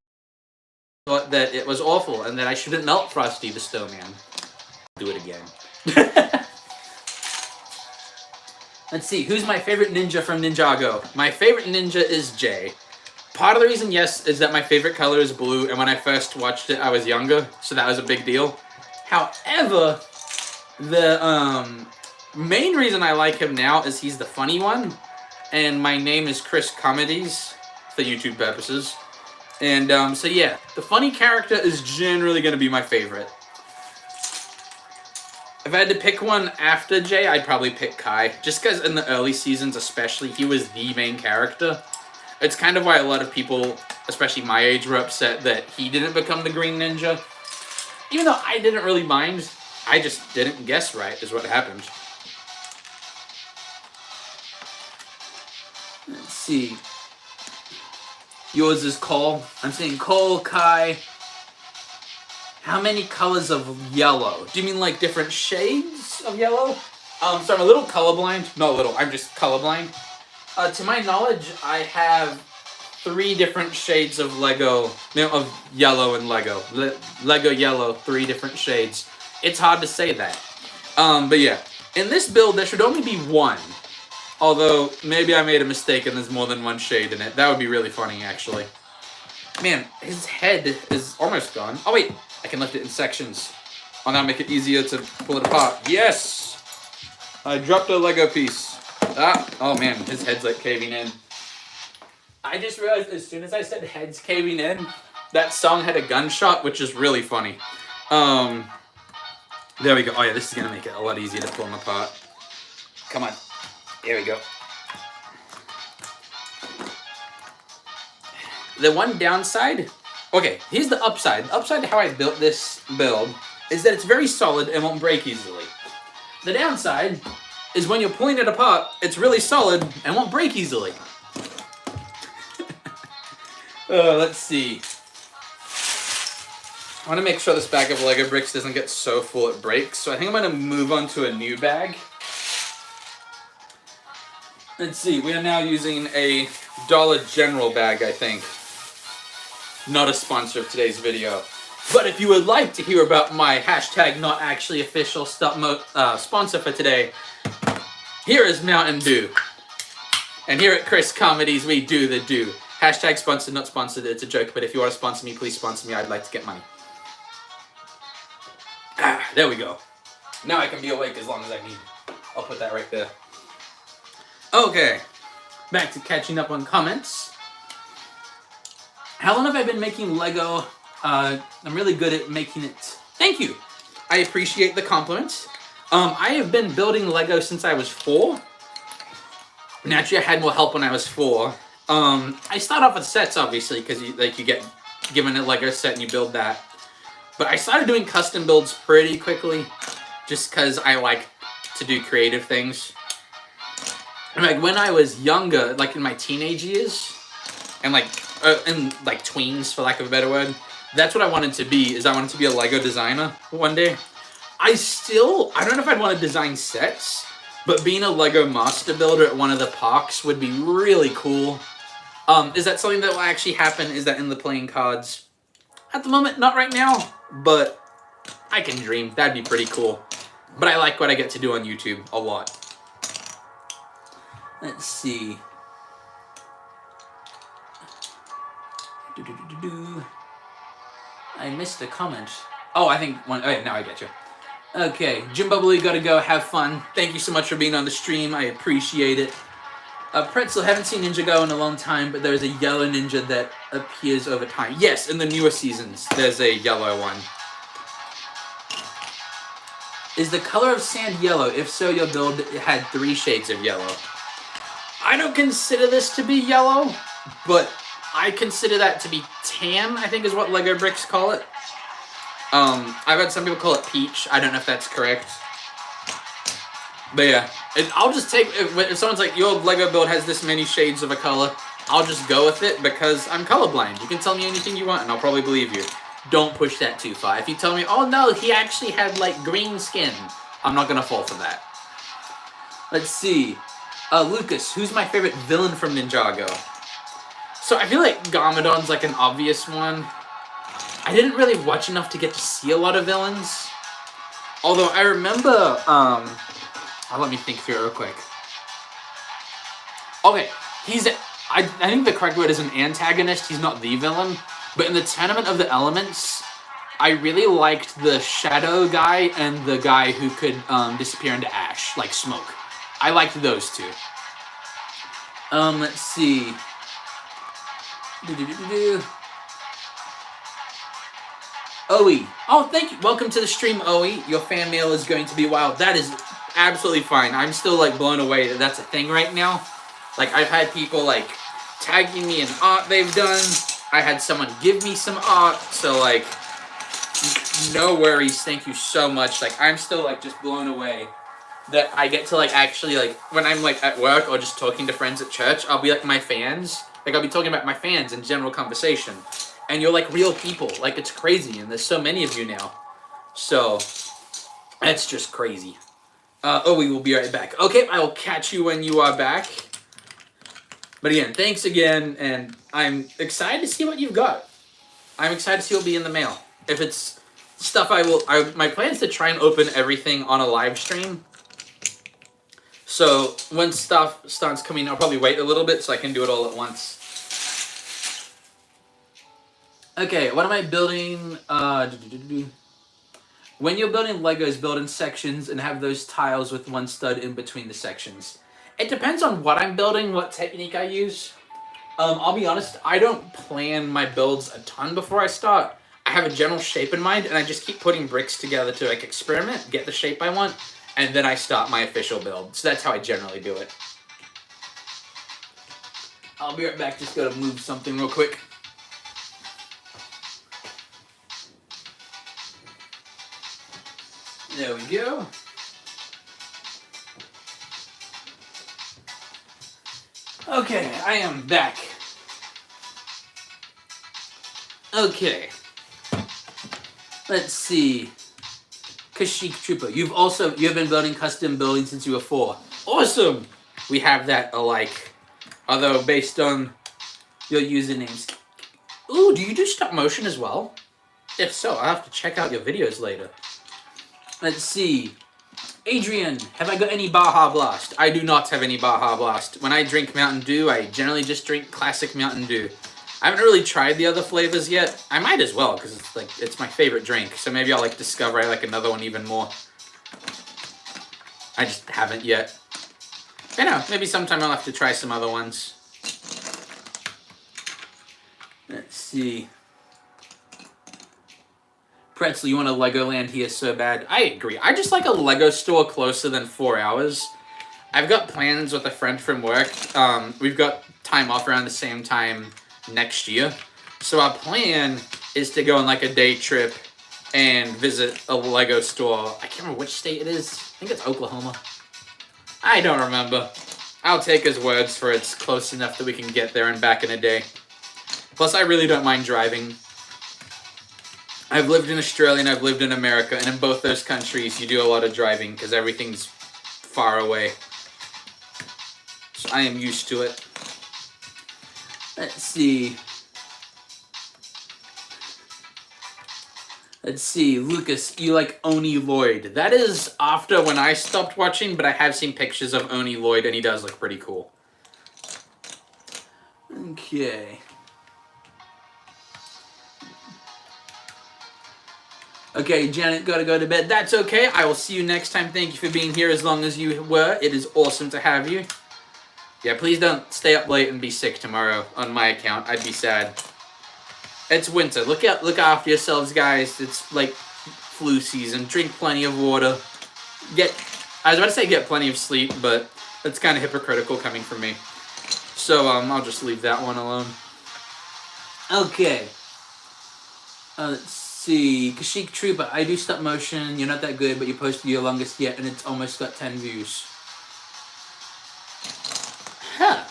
thought that it was awful and that I shouldn't melt Frosty the Snowman. Do it again. Let's see, who's my favorite ninja from Ninjago? My favorite ninja is Jay. Part of the reason, yes, is that my favorite color is blue, and when I first watched it, I was younger, so that was a big deal. However, the main reason I like him now is he's the funny one, and my name is Chris Comedies, for YouTube purposes. And so yeah, the funny character is generally going to be my favorite. If I had to pick one after Jay, I'd probably pick Kai. Just because in the early seasons especially, he was the main character. It's kind of why a lot of people, especially my age, were upset that he didn't become the Green Ninja. Even though I didn't really mind, I just didn't guess right is what happened. Let's see. Yours is Cole. I'm saying Cole, Kai. How many colors of yellow? Do you mean like different shades of yellow? So I'm a little colorblind. Not a little, I'm just colorblind. To my knowledge, I have 3 different shades of Lego, of yellow and Lego. Lego yellow, 3 different shades. It's hard to say that. But yeah, in this build, there should only be 1. Although, maybe I made a mistake and there's more than 1 shade in it. That would be really funny, actually. Man, his head is almost gone. Oh wait, I can lift it in sections. I'll now make it easier to pull it apart. Yes! I dropped a Lego piece. Ah, oh man, his head's like caving in. I just realized as soon as I said heads caving in, that song had a gunshot, which is really funny. There we go. Oh yeah, this is gonna make it a lot easier to pull them apart. Come on. There we go. The one downside, okay, here's the upside. The upside to how I built this build is that it's very solid and won't break easily. The downside is when you're pulling it apart, it's really solid and won't break easily. Let's see. I want to make sure this bag of Lego bricks doesn't get so full it breaks, so I think I'm going to move on to a new bag. Let's see, we are now using a Dollar General bag, I think. Not a sponsor of today's video. But if you would like to hear about my hashtag not actually official sponsor for today, here is Mountain Dew. And here at Chris Comedies, we do the do. Hashtag sponsored, not sponsored, it's a joke, but if you want to sponsor me, please sponsor me, I'd like to get money. Ah, there we go. Now I can be awake as long as I need. I'll put that right there. Okay, back to catching up on comments. How long have I been making Lego? I'm really good at making it. Thank you. I appreciate the compliment. I have been building Lego since I was 4. Naturally, I had more help when I was 4. I start off with sets, obviously, because you get given a Lego set and you build that. But I started doing custom builds pretty quickly, just because I like to do creative things. And like when I was younger, like in my teenage years, and like tweens, for lack of a better word, that's what I wanted to be. I wanted to be a Lego designer one day. I don't know if I'd want to design sets, but being a Lego master builder at one of the parks would be really cool. Is that something that will actually happen? Is that in the playing cards? At the moment, not right now, but I can dream. That'd be pretty cool. But I like what I get to do on YouTube a lot. Let's see. I missed a comment. Oh, I think one. Oh, now I get you. Okay, Jim Bubbly, gotta go. Have fun. Thank you so much for being on the stream. I appreciate it. Pretzel, haven't seen Ninjago in a long time, but there's a yellow ninja that appears over time. Yes, in the newer seasons, there's a yellow one. Is the color of sand yellow? If so, your build had 3 shades of yellow. I don't consider this to be yellow, but I consider that to be tan, I think is what Lego bricks call it. I've had some people call it peach. I don't know if that's correct. But yeah, I'll just take, if someone's like, your Lego build has this many shades of a color, I'll just go with it because I'm colorblind. You can tell me anything you want and I'll probably believe you. Don't push that too far. If you tell me, oh no, he actually had like green skin, I'm not gonna fall for that. Let's see. Lucas, who's my favorite villain from Ninjago? So I feel like Garmadon's like an obvious one. I didn't really watch enough to get to see a lot of villains. Although I remember, let me think through it real quick. Okay, I think the correct word is an antagonist. He's not the villain. But in the Tournament of the Elements, I really liked the shadow guy and the guy who could disappear into ash, like smoke. I liked those two. Let's see. Oe. Oh, thank you. Welcome to the stream, Oe. Your fan mail is going to be wild. That is absolutely fine. I'm still like blown away that that's a thing right now. Like I've had people like tagging me in art they've done. I had someone give me some art. So like, no worries. Thank you so much. Like I'm still like just blown away that I get to like actually like when I'm like at work or just talking to friends at church, I'll be like my fans. Like I'll be talking about my fans in general conversation. And you're like real people. Like it's crazy. And there's so many of you now. So that's just crazy. We will be right back. Okay, I will catch you when you are back. But again, thanks again. And I'm excited to see what you've got. I'm excited to see what will be in the mail. If it's stuff my plan is to try and open everything on a live stream. So when stuff starts coming, I'll probably wait a little bit so I can do it all at once. Okay, what am I building? When you're building Legos, build in sections and have those tiles with one stud in between the sections. It depends on what I'm building, what technique I use. I'll be honest, I don't plan my builds a ton before I start. I have a general shape in mind, and I just keep putting bricks together to like experiment, get the shape I want, and then I start my official build. So that's how I generally do it. I'll be right back, just gotta move something real quick. There we go. Okay, I am back. Okay. Let's see. Kashyyyk Trooper, you have been building custom buildings since you were 4. Awesome! We have that alike. Although based on your usernames. Ooh, do you do stop motion as well? If so, I'll have to check out your videos later. Let's see. Adrian, have I got any Baja Blast? I do not have any Baja Blast. When I drink Mountain Dew, I generally just drink classic Mountain Dew. I haven't really tried the other flavors yet. I might as well, because it's my favorite drink. So maybe I'll discover I like another one even more. I just haven't yet. I know, maybe sometime I'll have to try some other ones. Let's see. Pretzel, you want a Legoland here so bad? I agree. I just like a Lego store closer than 4 hours. I've got plans with a friend from work. We've got time off around the same time next year. So our plan is to go on a day trip and visit a Lego store. I can't remember which state it is. I think it's Oklahoma. I don't remember. I'll take his words for it's close enough that we can get there and back in a day. Plus, I really don't mind driving. I've lived in Australia and I've lived in America, and in both those countries you do a lot of driving because everything's far away. So I am used to it. Let's see. Let's see, Lucas, you like Oni Lloyd. That is after when I stopped watching, but I have seen pictures of Oni Lloyd, and he does look pretty cool. Okay. Okay, Janet, gotta go to bed. That's okay. I will see you next time. Thank you for being here as long as you were. It is awesome to have you. Yeah, please don't stay up late and be sick tomorrow on my account. I'd be sad. It's winter. Look after yourselves, guys. It's flu season. Drink plenty of water. I was about to say get plenty of sleep, but that's kind of hypocritical coming from me. So I'll just leave that one alone. Okay. Let's see. Kashyyyk Trooper, I do stop motion. You're not that good, but you posted your longest yet, and it's almost got 10 views. Huh.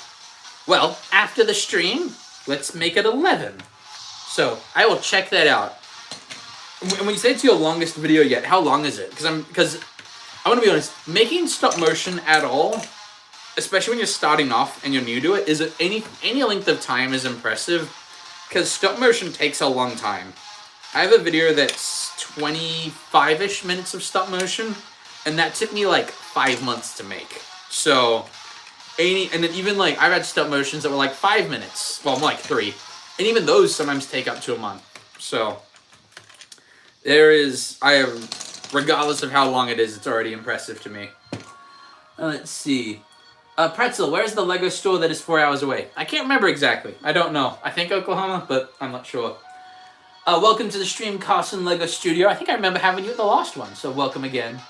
Well, after the stream, let's make it 11. So I will check that out. When you say it's your longest video yet, how long is it? Because I want to be honest, making stop motion at all, especially when you're starting off and you're new to it, any length of time is impressive. Because stop motion takes a long time. I have a video that's 25-ish minutes of stop motion, and that took me 5 months to make. So, and then even I've had stop motions that were 5 minutes. Well, more 3. And even those sometimes take up to a month. So, regardless of how long it is, it's already impressive to me. Let's see. Pretzel, where's the Lego store that is 4 hours away? I can't remember exactly. I don't know. I think Oklahoma, but I'm not sure. Welcome to the stream, Carson Lego Studio. I think I remember having you at the last one, so welcome again.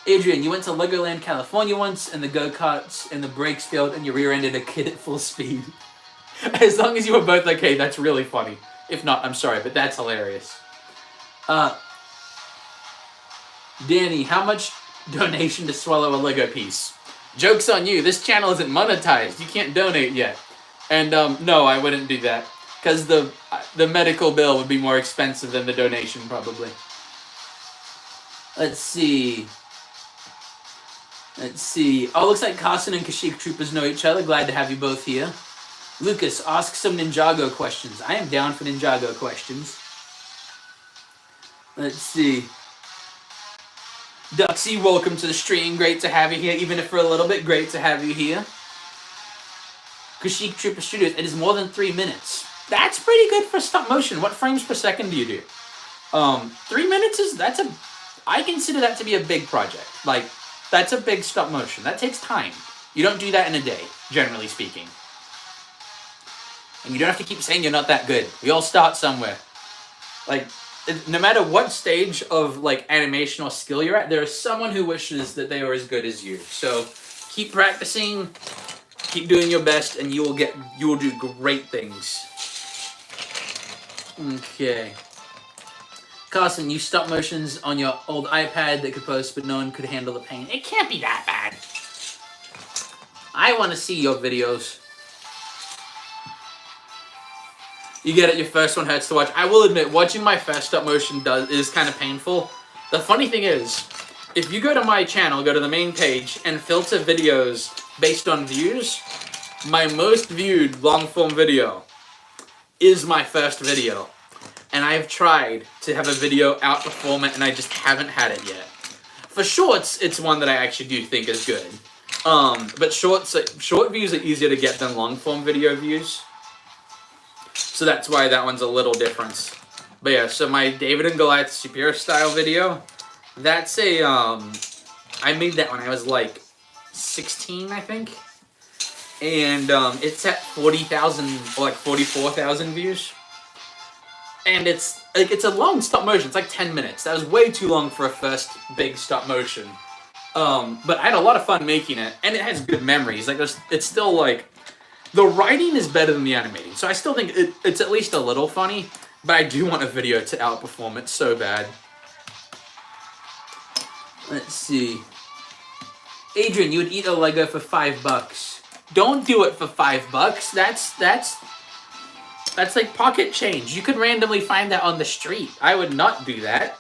Adrian, you went to Legoland, California once, and the go-karts and the brakes failed, and you rear-ended a kid at full speed. As long as you were both okay, that's really funny. If not, I'm sorry, but that's hilarious. Danny, how much donation to swallow a Lego piece? Joke's on you. This channel isn't monetized. You can't donate yet. And no, I wouldn't do that. Because the medical bill would be more expensive than the donation, probably. Let's see. Oh, looks like Carson and Kashyyyk Troopers know each other. Glad to have you both here. Lucas, ask some Ninjago questions. I am down for Ninjago questions. Let's see. Duxie, welcome to the stream. Great to have you here, even if for a little bit. Great to have you here. Kashyyyk Trooper Studios, it is more than 3 minutes. That's pretty good for stop motion. What frames per second do you do? 3 minutes I consider that to be a big project. Like, that's a big stop motion. That takes time. You don't do that in a day, generally speaking. And you don't have to keep saying you're not that good. We all start somewhere. Like, no matter what stage of, like, animation or skill you're at, there is someone who wishes that they were as good as you. So, keep practicing, keep doing your best, and you will do great things. Okay. Carson, you stop motions on your old iPad that could post, but no one could handle the pain. It can't be that bad. I want to see your videos. You get it, your first one hurts to watch. I will admit, watching my first stop motion is kind of painful. The funny thing is, if you go to my channel, go to the main page, and filter videos based on views, my most viewed long-form video is my first video. And I've tried to have a video outperform it, and I just haven't had it yet. For shorts, it's one that I actually do think is good. But short views are easier to get than long-form video views. So that's why that one's a little different. But yeah, so my David and Goliath Superior style video, that's a, I made that when I was like 16, I think. And it's at 40,000 or like 44,000 views. And it's a long stop motion. It's like 10 minutes. That was way too long for a first big stop motion. But I had a lot of fun making it, and it has good memories. Like it's still like the writing is better than the animating, so I still think it's at least a little funny. But I do want a video to outperform it so bad. Let's see. Adrian, you would eat a Lego for $5. Don't do it for $5. That's like pocket change. You could randomly find that on the street. I would not do that.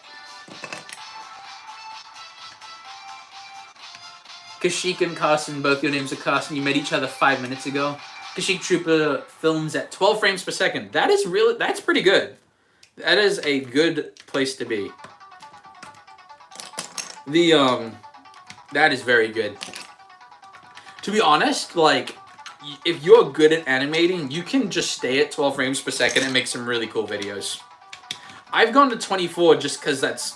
Kashyyyk and Carson, both your names are Carson. You met each other 5 minutes ago. Kashyyyk Trooper films at 12 frames per second. That's pretty good. That is a good place to be. That is very good. To be honest, like, if you're good at animating, you can just stay at 12 frames per second and make some really cool videos. I've gone to 24 just because that's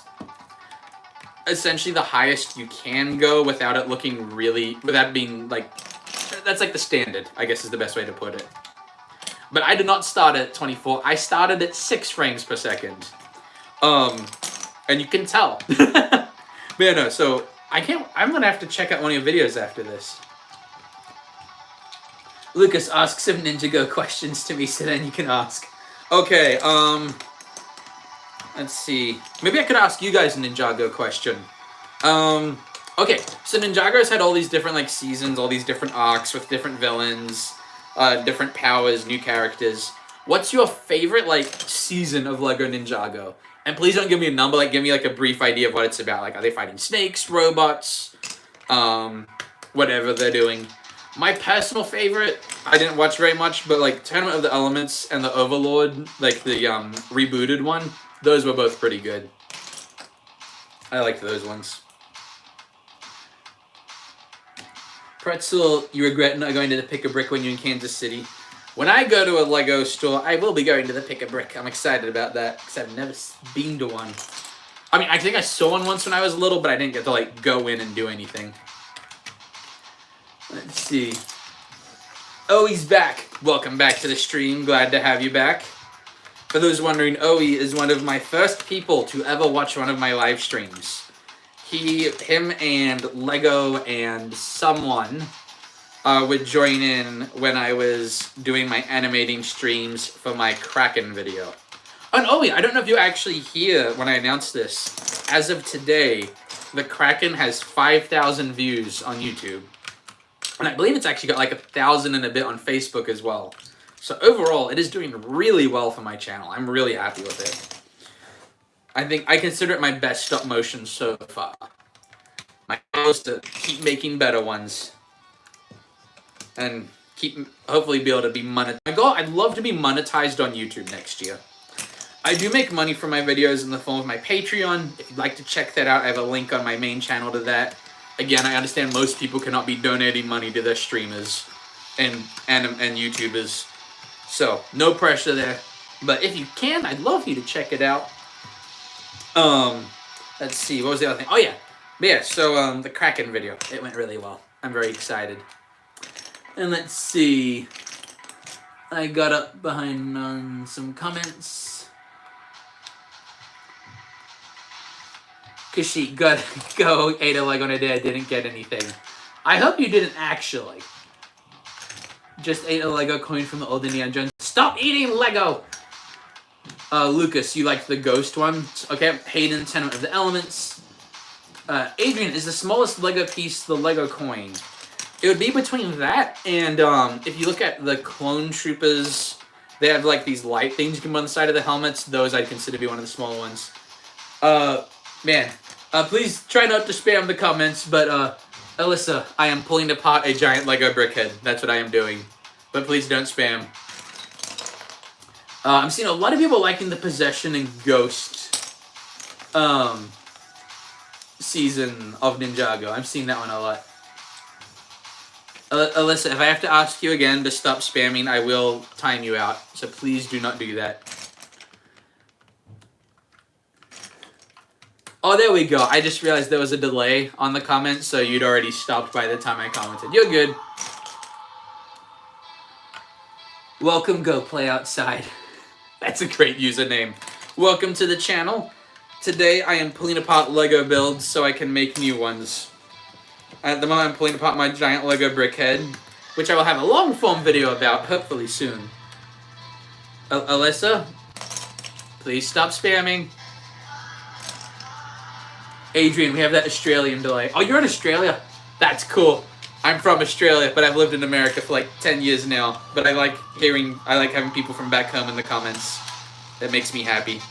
essentially the highest you can go without it looking really, without being like, that's like the standard, I guess is the best way to put it. But I did not start at 24. I started at 6 frames per second. And you can tell. But yeah, no, so I'm gonna have to check out one of your videos after this. Lucas asks some Ninjago questions to me, so then you can ask. Okay, let's see. Maybe I could ask you guys a Ninjago question. Okay, so Ninjago's had all these different, like, seasons, all these different arcs with different villains, different powers, new characters. What's your favorite, like, season of LEGO Ninjago? And please don't give me a number, like, give me, like, a brief idea of what it's about. Like, are they fighting snakes, robots, whatever they're doing. My personal favorite, I didn't watch very much, but like Tournament of the Elements and the Overlord, like the rebooted one, those were both pretty good. I liked those ones. Pretzel, you regret not going to the Pick-a-Brick when you're in Kansas City. When I go to a Lego store, I will be going to the Pick-a-Brick. I'm excited about that, because I've never been to one. I mean, I think I saw one once when I was little, but I didn't get to like go in and do anything. Let's see. Oh, he's back. Welcome back to the stream. Glad to have you back. For those wondering, Owie is one of my first people to ever watch one of my live streams. Him and Lego and someone would join in when I was doing my animating streams for my Kraken video. And Owie, I don't know if you actually hear when I announce this. As of today, the Kraken has 5,000 views on YouTube. And I believe it's actually got like 1,000 and a bit on Facebook as well. So overall, it is doing really well for my channel. I'm really happy with it. I consider it my best stop motion so far. My goal is to keep making better ones. And hopefully be able to be monetized. My goal, I'd love to be monetized on YouTube next year. I do make money from my videos in the form of my Patreon. If you'd like to check that out, I have a link on my main channel to that. Again, I understand most people cannot be donating money to their streamers and YouTubers. So, no pressure there. But if you can, I'd love you to check it out. Let's see, what was the other thing? Oh, yeah. But yeah, so, the Kraken video. It went really well. I'm very excited. And let's see. I got up behind some comments. Kashyyyk, go ate a Lego on a day I didn't get anything. I hope you didn't actually. Just ate a Lego coin from the old Indiana Jones. Stop eating Lego! Lucas, you liked the ghost one? Okay, Hayden, Tenement of the Elements. Adrian, is the smallest Lego piece the Lego coin? It would be between that and, if you look at the Clone Troopers, they have, like, these light things you can put on the side of the helmets. Those I'd consider to be one of the smaller ones. Man, please try not to spam the comments, but, Alyssa, I am pulling apart a giant Lego Brickhead. That's what I am doing. But please don't spam. I'm seeing a lot of people liking the Possession and Ghost season of Ninjago. I'm seeing that one a lot. Alyssa, if I have to ask you again to stop spamming, I will time you out. So please do not do that. Oh, there we go. I just realized there was a delay on the comments, so you'd already stopped by the time I commented. You're good. Welcome, go play outside. That's a great username. Welcome to the channel. Today I am pulling apart Lego builds so I can make new ones. At the moment I'm pulling apart my giant Lego Brickhead, which I will have a long form video about, hopefully soon. Alyssa, please stop spamming. Adrian, we have that Australian delay. Oh, you're in Australia? That's cool. I'm from Australia, but I've lived in America for like 10 years now. But I like having people from back home in the comments. That makes me happy.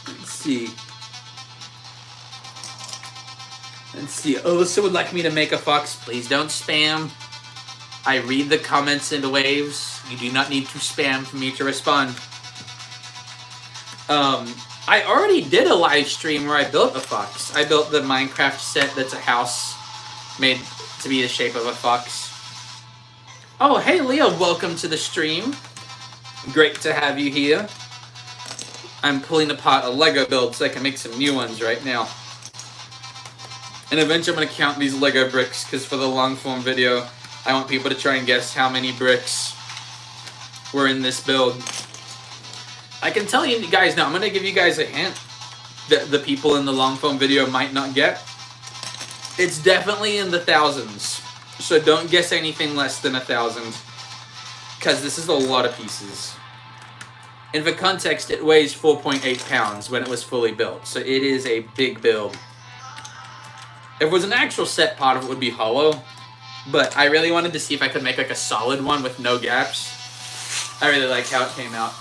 Let's see. Alyssa would like me to make a fox. Please don't spam. I read the comments in the waves. You do not need to spam for me to respond. I already did a live stream where I built a fox. I built the Minecraft set that's a house made to be the shape of a fox. Oh, hey Leo, welcome to the stream. Great to have you here. I'm pulling apart a Lego build so I can make some new ones right now. And eventually I'm going to count these Lego bricks because for the long form video, I want people to try and guess how many bricks were in this build. I can tell you guys now, I'm going to give you guys a hint that the people in the long form video might not get. It's definitely in the thousands. So don't guess anything less than 1,000. Because this is a lot of pieces. And for context, it weighs 4.8 pounds when it was fully built. So it is a big build. If it was an actual set, part of it would be hollow. But I really wanted to see if I could make like a solid one with no gaps. I really like how it came out.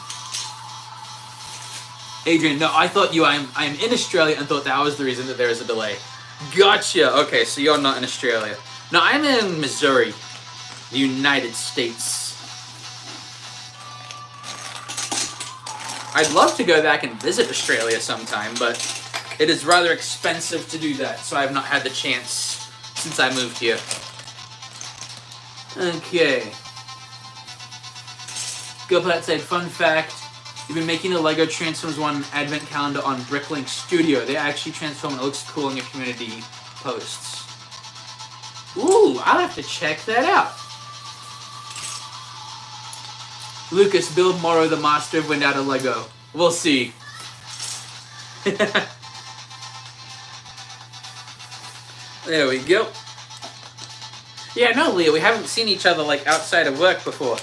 Adrian, no, I thought I'm in Australia and thought that was the reason that there is a delay. Gotcha. Okay, so you're not in Australia. No, I'm in Missouri, the United States. I'd love to go back and visit Australia sometime, but it is rather expensive to do that, so I have not had the chance since I moved here. Okay. Go play outside. Fun fact. You've been making a Lego Transformers 1 advent calendar on Bricklink Studio. They actually transform and it looks cool in your community posts. Ooh, I'll have to check that out. Lucas, build Moro the Master of Wind out of Lego. We'll see. There we go. Yeah, no, Leah, we haven't seen each other like outside of work before.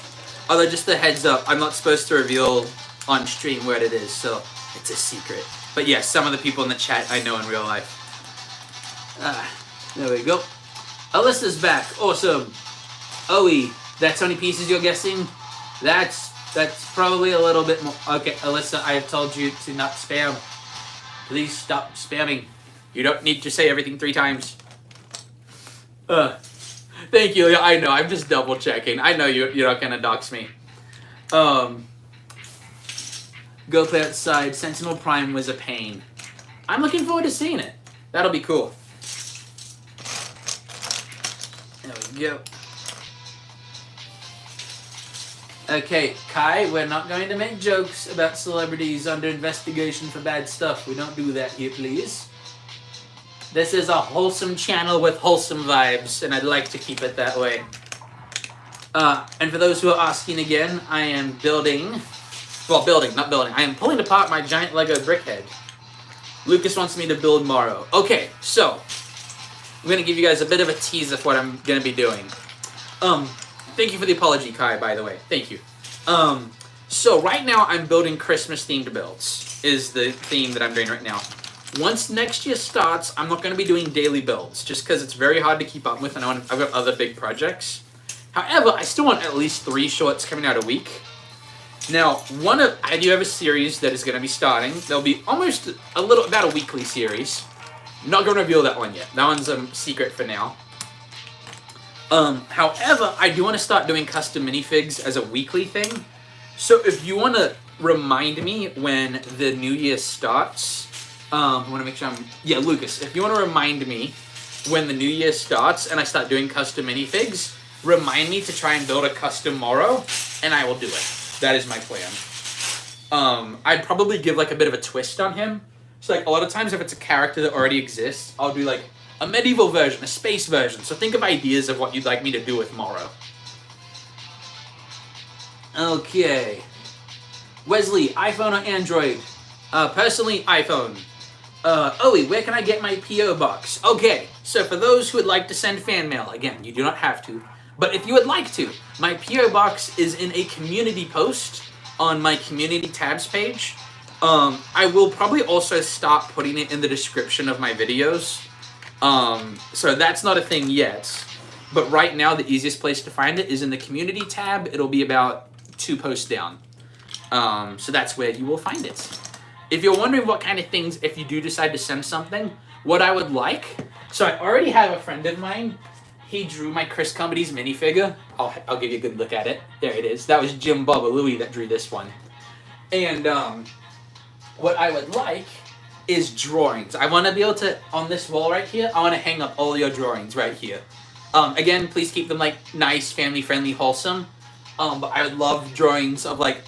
Although, just a heads up, I'm not supposed to reveal on stream where it is, so it's a secret. But yes, some of the people in the chat I know in real life. There we go. Alyssa's back. Awesome. Owie, that's how many pieces you're guessing? That's probably a little bit more. Okay, Alyssa, I have told you to not spam. Please stop spamming. You don't need to say everything 3 times. Thank you. I know. I'm just double checking. I know you're not gonna dox me. Go play outside. Sentinel Prime was a pain. I'm looking forward to seeing it. That'll be cool. There we go. Okay, Kai, we're not going to make jokes about celebrities under investigation for bad stuff. We don't do that here, please. This is a wholesome channel with wholesome vibes, and I'd like to keep it that way. And for those who are asking again, I am building... Well, not building. I am pulling apart my giant Lego Brickhead. Lucas wants me to build Morrow. Okay, so... I'm going to give you guys a bit of a tease of what I'm going to be doing. Thank you for the apology, Kai, by the way. Thank you. So right now I'm building Christmas-themed builds, is the theme that I'm doing right now. Once next year starts, I'm not going to be doing daily builds, just because it's very hard to keep up with, and I've got other big projects. However, I still want at least 3 shorts coming out a week. Now, I do have a series that is going to be starting. There'll be almost about a weekly series. I'm not going to reveal that one yet. That one's a secret for now. However, I do want to start doing custom minifigs as a weekly thing. So if you want to remind me when the new year starts, I want to make sure yeah, Lucas, if you want to remind me when the new year starts and I start doing custom minifigs, remind me to try and build a custom Morrow, and I will do it. That is my plan. I'd probably give like a bit of a twist on him. So like a lot of times if it's a character that already exists, I'll do like a medieval version, a space version. So think of ideas of what you'd like me to do with Morrow. Okay. Wesley, iPhone or Android? Personally, iPhone. Owie, where can I get my P.O. box? Okay, so for those who would like to send fan mail, again, you do not have to, but if you would like to, my P.O. box is in a community post on my community tabs page. I will probably also start putting it in the description of my videos. So that's not a thing yet, but right now the easiest place to find it is in the community tab. It'll be about 2 posts down. So that's where you will find it. If you're wondering what kind of things, if you do decide to send something, what I would like, so I already have a friend of mine, he drew my Chris Comedy's minifigure. I'll give you a good look at it. There it is. That was Jim Bubba Louie that drew this one. And what I would like is drawings. I want to be able to, on this wall right here, I want to hang up all your drawings right here. Again, please keep them like nice, family-friendly, wholesome. But I would love drawings of like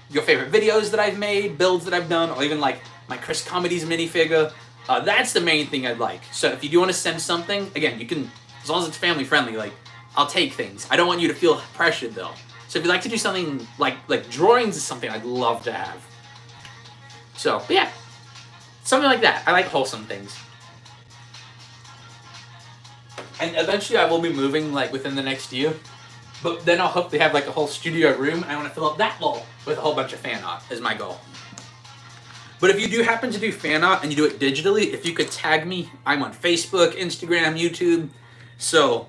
your favorite videos that I've made, builds that I've done, or even like my Chris Comedy's minifigure. That's the main thing I'd like. So if you do want to send something, again, you can, as long as it's family-friendly, like, I'll take things. I don't want you to feel pressured though. So if you'd like to do something like drawings is something I'd love to have. So, but yeah. Something like that. I like wholesome things. And eventually I will be moving like within the next year. But then I'll hopefully have like a whole studio room. I want to fill up that wall with a whole bunch of fan art is my goal. But if you do happen to do fan art and you do it digitally, if you could tag me, I'm on Facebook, Instagram, YouTube. So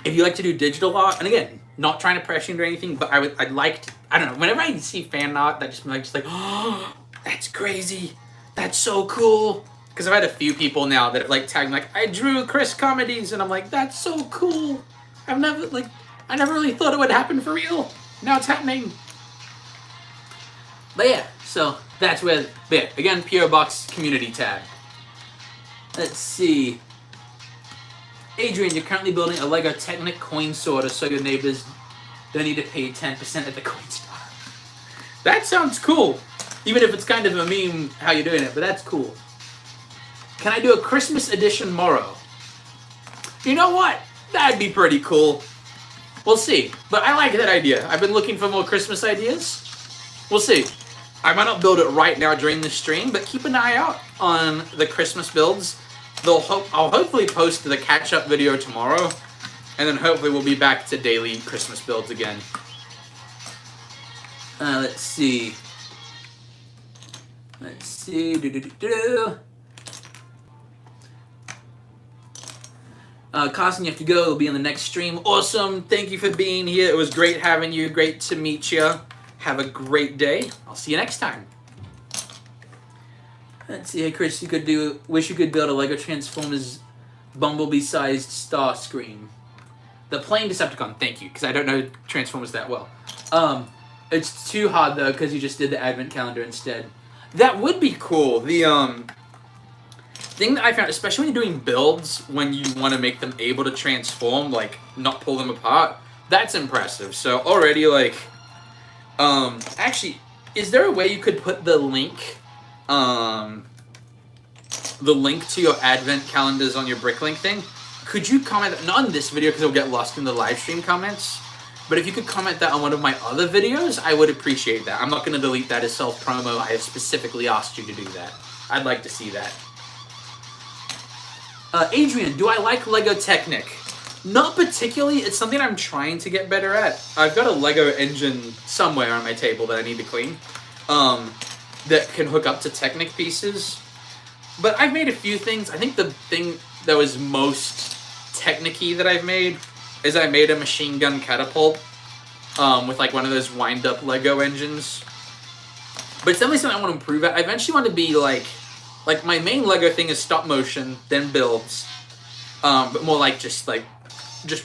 if you like to do digital art, and again, not trying to pressure you or anything, but I'd like to, I don't know, whenever I see fan art, that just like, oh, that's crazy. That's so cool. Because I've had a few people now that have like tagged me like, I drew Chris Comedies, and I'm like, that's so cool. I never really thought it would happen for real. Now it's happening. But yeah, so that's where, yeah, again, P.O. Box community tab. Let's see. Adrian, you're currently building a Lego Technic coin sorter so your neighbors don't need to pay 10% at the coin store. That sounds cool. Even if it's kind of a meme how you're doing it, but that's cool. Can I do a Christmas edition Morrow? You know what? That'd be pretty cool. We'll see. But I like that idea. I've been looking for more Christmas ideas. We'll see. I might not build it right now during the stream, but keep an eye out on the Christmas builds. I'll hopefully post the catch-up video tomorrow, and then hopefully we'll be back to daily Christmas builds again. Let's see. Carson, you have to go. It'll be in the next stream. Awesome. Thank you for being here. It was great having you. Great to meet you. Have a great day. I'll see you next time. Let's see. Hey, Chris, wish you could build a Lego Transformers Bumblebee-sized star screen. The plain Decepticon. Thank you, because I don't know Transformers that well. It's too hard, though, because you just did the advent calendar instead. That would be cool. The thing that I found, especially when you're doing builds, when you want to make them able to transform, like, not pull them apart, that's impressive. So already, like, Actually, is there a way you could put the link to your advent calendars on your Bricklink thing? Could you comment, not on this video because it'll get lost in the live stream comments, but if you could comment that on one of my other videos, I would appreciate that. I'm not going to delete that as self-promo. I have specifically asked you to do that. I'd like to see that. Adrian, do I like Lego Technic? Not particularly. It's something I'm trying to get better at. I've got a Lego engine somewhere on my table that I need to clean that can hook up to Technic pieces. But I've made a few things. I think the thing that was most Technic-y that I've made is I made a machine gun catapult with like one of those wind-up Lego engines. But it's definitely something I want to improve at. I eventually want to be like my main Lego thing is stop motion, then builds, but more like just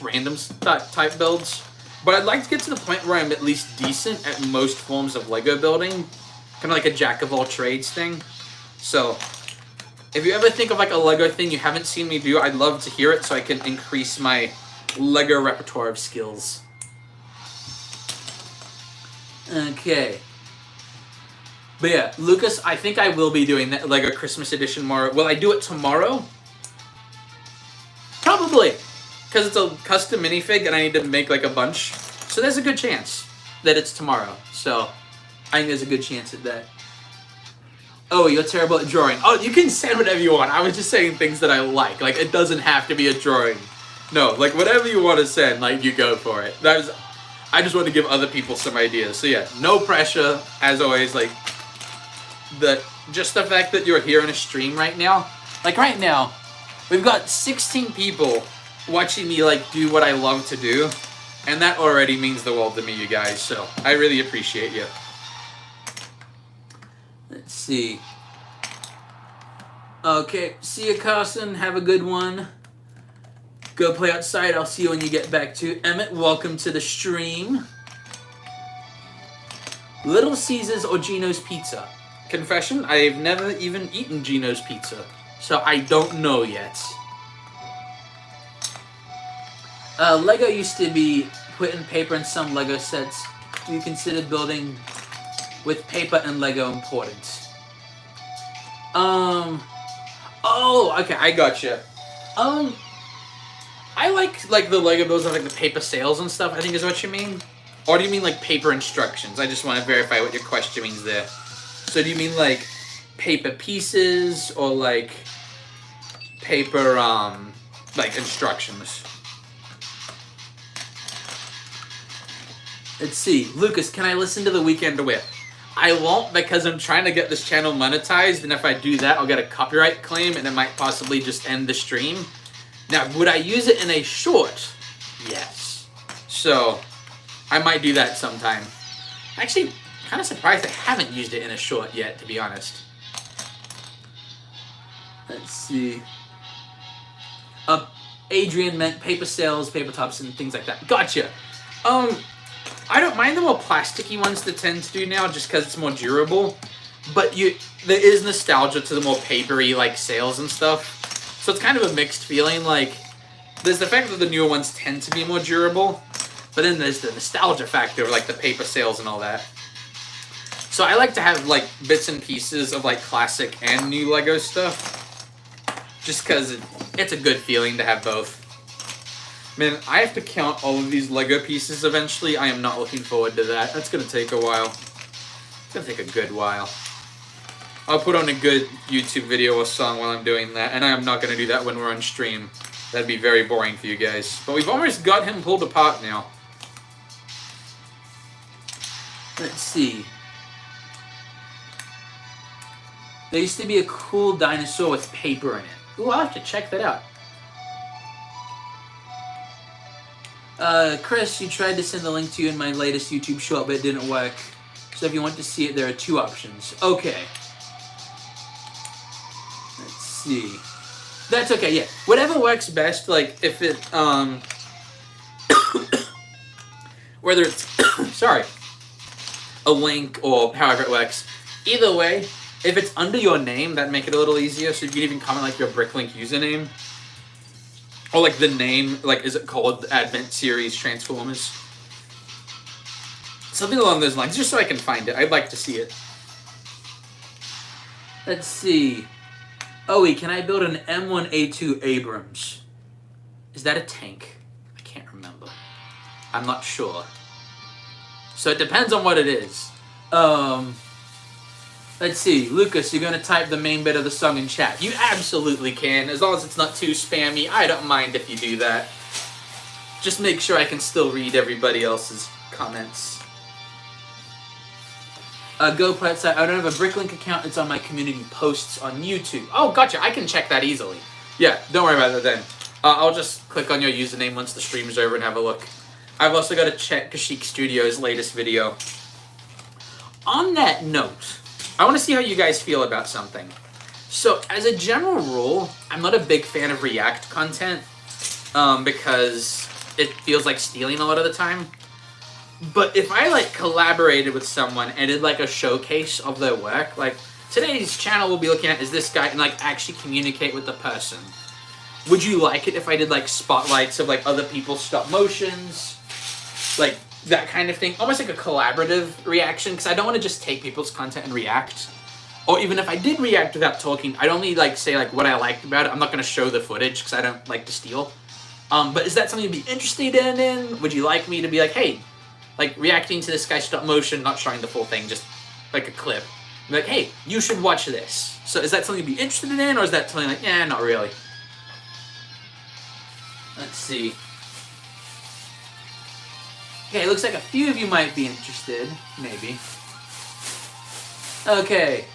random type builds. But I'd like to get to the point where I'm at least decent at most forms of Lego building, kind of like a jack of all trades thing. So if you ever think of like a Lego thing you haven't seen me do, I'd love to hear it so I can increase my Lego repertoire of skills. Okay. But yeah, Lucas, I think I will be doing that Lego Christmas Edition more. Will I do it tomorrow? Probably. Because it's a custom minifig and I need to make like a bunch. So there's a good chance that it's tomorrow. So I think there's a good chance at that. Oh, you're terrible at drawing. Oh, you can send whatever you want. I was just saying things that I like. Like, it doesn't have to be a drawing. No, like, whatever you want to send, like, you go for it. I just want to give other people some ideas. So, yeah, no pressure, as always. Like, just the fact that you're here in a stream right now. Like, right now, we've got 16 people watching me, like, do what I love to do. And that already means the world to me, you guys. So, I really appreciate you. Let's see. Okay, see you, Carson. Have a good one. Go play outside. I'll see you when you get back to Emmett. Welcome to the stream. Little Caesars or Gino's Pizza? Confession, I've never even eaten Gino's Pizza, so I don't know yet. Lego used to be put in paper in some Lego sets. Do you consider building with paper and Lego important? Oh, okay, I gotcha. I like the Lego builds with like the paper sales and stuff, I think is what you mean. Or do you mean like paper instructions? I just want to verify what your question means there. So do you mean like paper pieces or like paper like instructions? Let's see. Lucas, can I listen to The Weekend Whip? I won't because I'm trying to get this channel monetized, and if I do that, I'll get a copyright claim, and it might possibly just end the stream. Now, would I use it in a short? Yes. So, I might do that sometime. Actually, kind of surprised I haven't used it in a short yet, to be honest. Let's see. Adrian meant paper sales, paper tops, and things like that. Gotcha. I don't mind the more plasticky ones to tend to do now, just because it's more durable. But there is nostalgia to the more papery like sales and stuff. So it's kind of a mixed feeling. Like, there's the fact that the newer ones tend to be more durable, but then there's the nostalgia factor of like the paper sales and all that. So I like to have like bits and pieces of like classic and new Lego stuff, just because it's a good feeling to have both. Man, I have to count all of these Lego pieces eventually. I am not looking forward to that. That's going to take a while. It's going to take a good while. I'll put on a good YouTube video or song while I'm doing that, and I am not going to do that when we're on stream. That'd be very boring for you guys. But we've almost got him pulled apart now. Let's see. There used to be a cool dinosaur with paper in it. Ooh, I'll have to check that out. Chris, you tried to send the link to you in my latest YouTube short, but it didn't work. So if you want to see it, there are two options. Okay. Let's see. That's okay, yeah. Whatever works best, like, if it, whether it's, sorry, a link or however it works. Either way, if it's under your name, that'd make it a little easier, so you can even comment, like, your Bricklink username. Or, like, the name, like, is it called Advent Series Transformers? Something along those lines, just so I can find it. I'd like to see it. Let's see. Oh, can I build an M1A2 Abrams? Is that a tank? I can't remember. I'm not sure. So it depends on what it is. Let's see. Lucas, you're going to type the main bit of the song in chat. You absolutely can. As long as it's not too spammy, I don't mind if you do that. Just make sure I can still read everybody else's comments. GoPlats, I don't have a Bricklink account. It's on my community posts on YouTube. Oh, gotcha. I can check that easily. Yeah, don't worry about it then. I'll just click on your username once the stream's over and have a look. I've also got to check Kashik Studios' latest video. On that note, I want to see how you guys feel about something. So, as a general rule, I'm not a big fan of React content because it feels like stealing a lot of the time. But if I, like, collaborated with someone and did, like, a showcase of their work, like, today's channel we'll be looking at is this guy and, like, actually communicate with the person. Would you like it if I did, like, spotlights of, like, other people's stop motions? Like, that kind of thing. Almost like a collaborative reaction, because I don't want to just take people's content and react. Or even if I did react without talking, I'd only, like, say, like, what I liked about it. I'm not going to show the footage, because I don't like to steal. But is that something you'd be interested in? Would you like me to be like, hey, like, reacting to this guy's stop motion, not showing the full thing, just, like, a clip. Be like, hey, you should watch this. So is that something you'd be interested in, or is that something like, not really? Let's see. Okay, looks like a few of you might be interested. Maybe. Okay.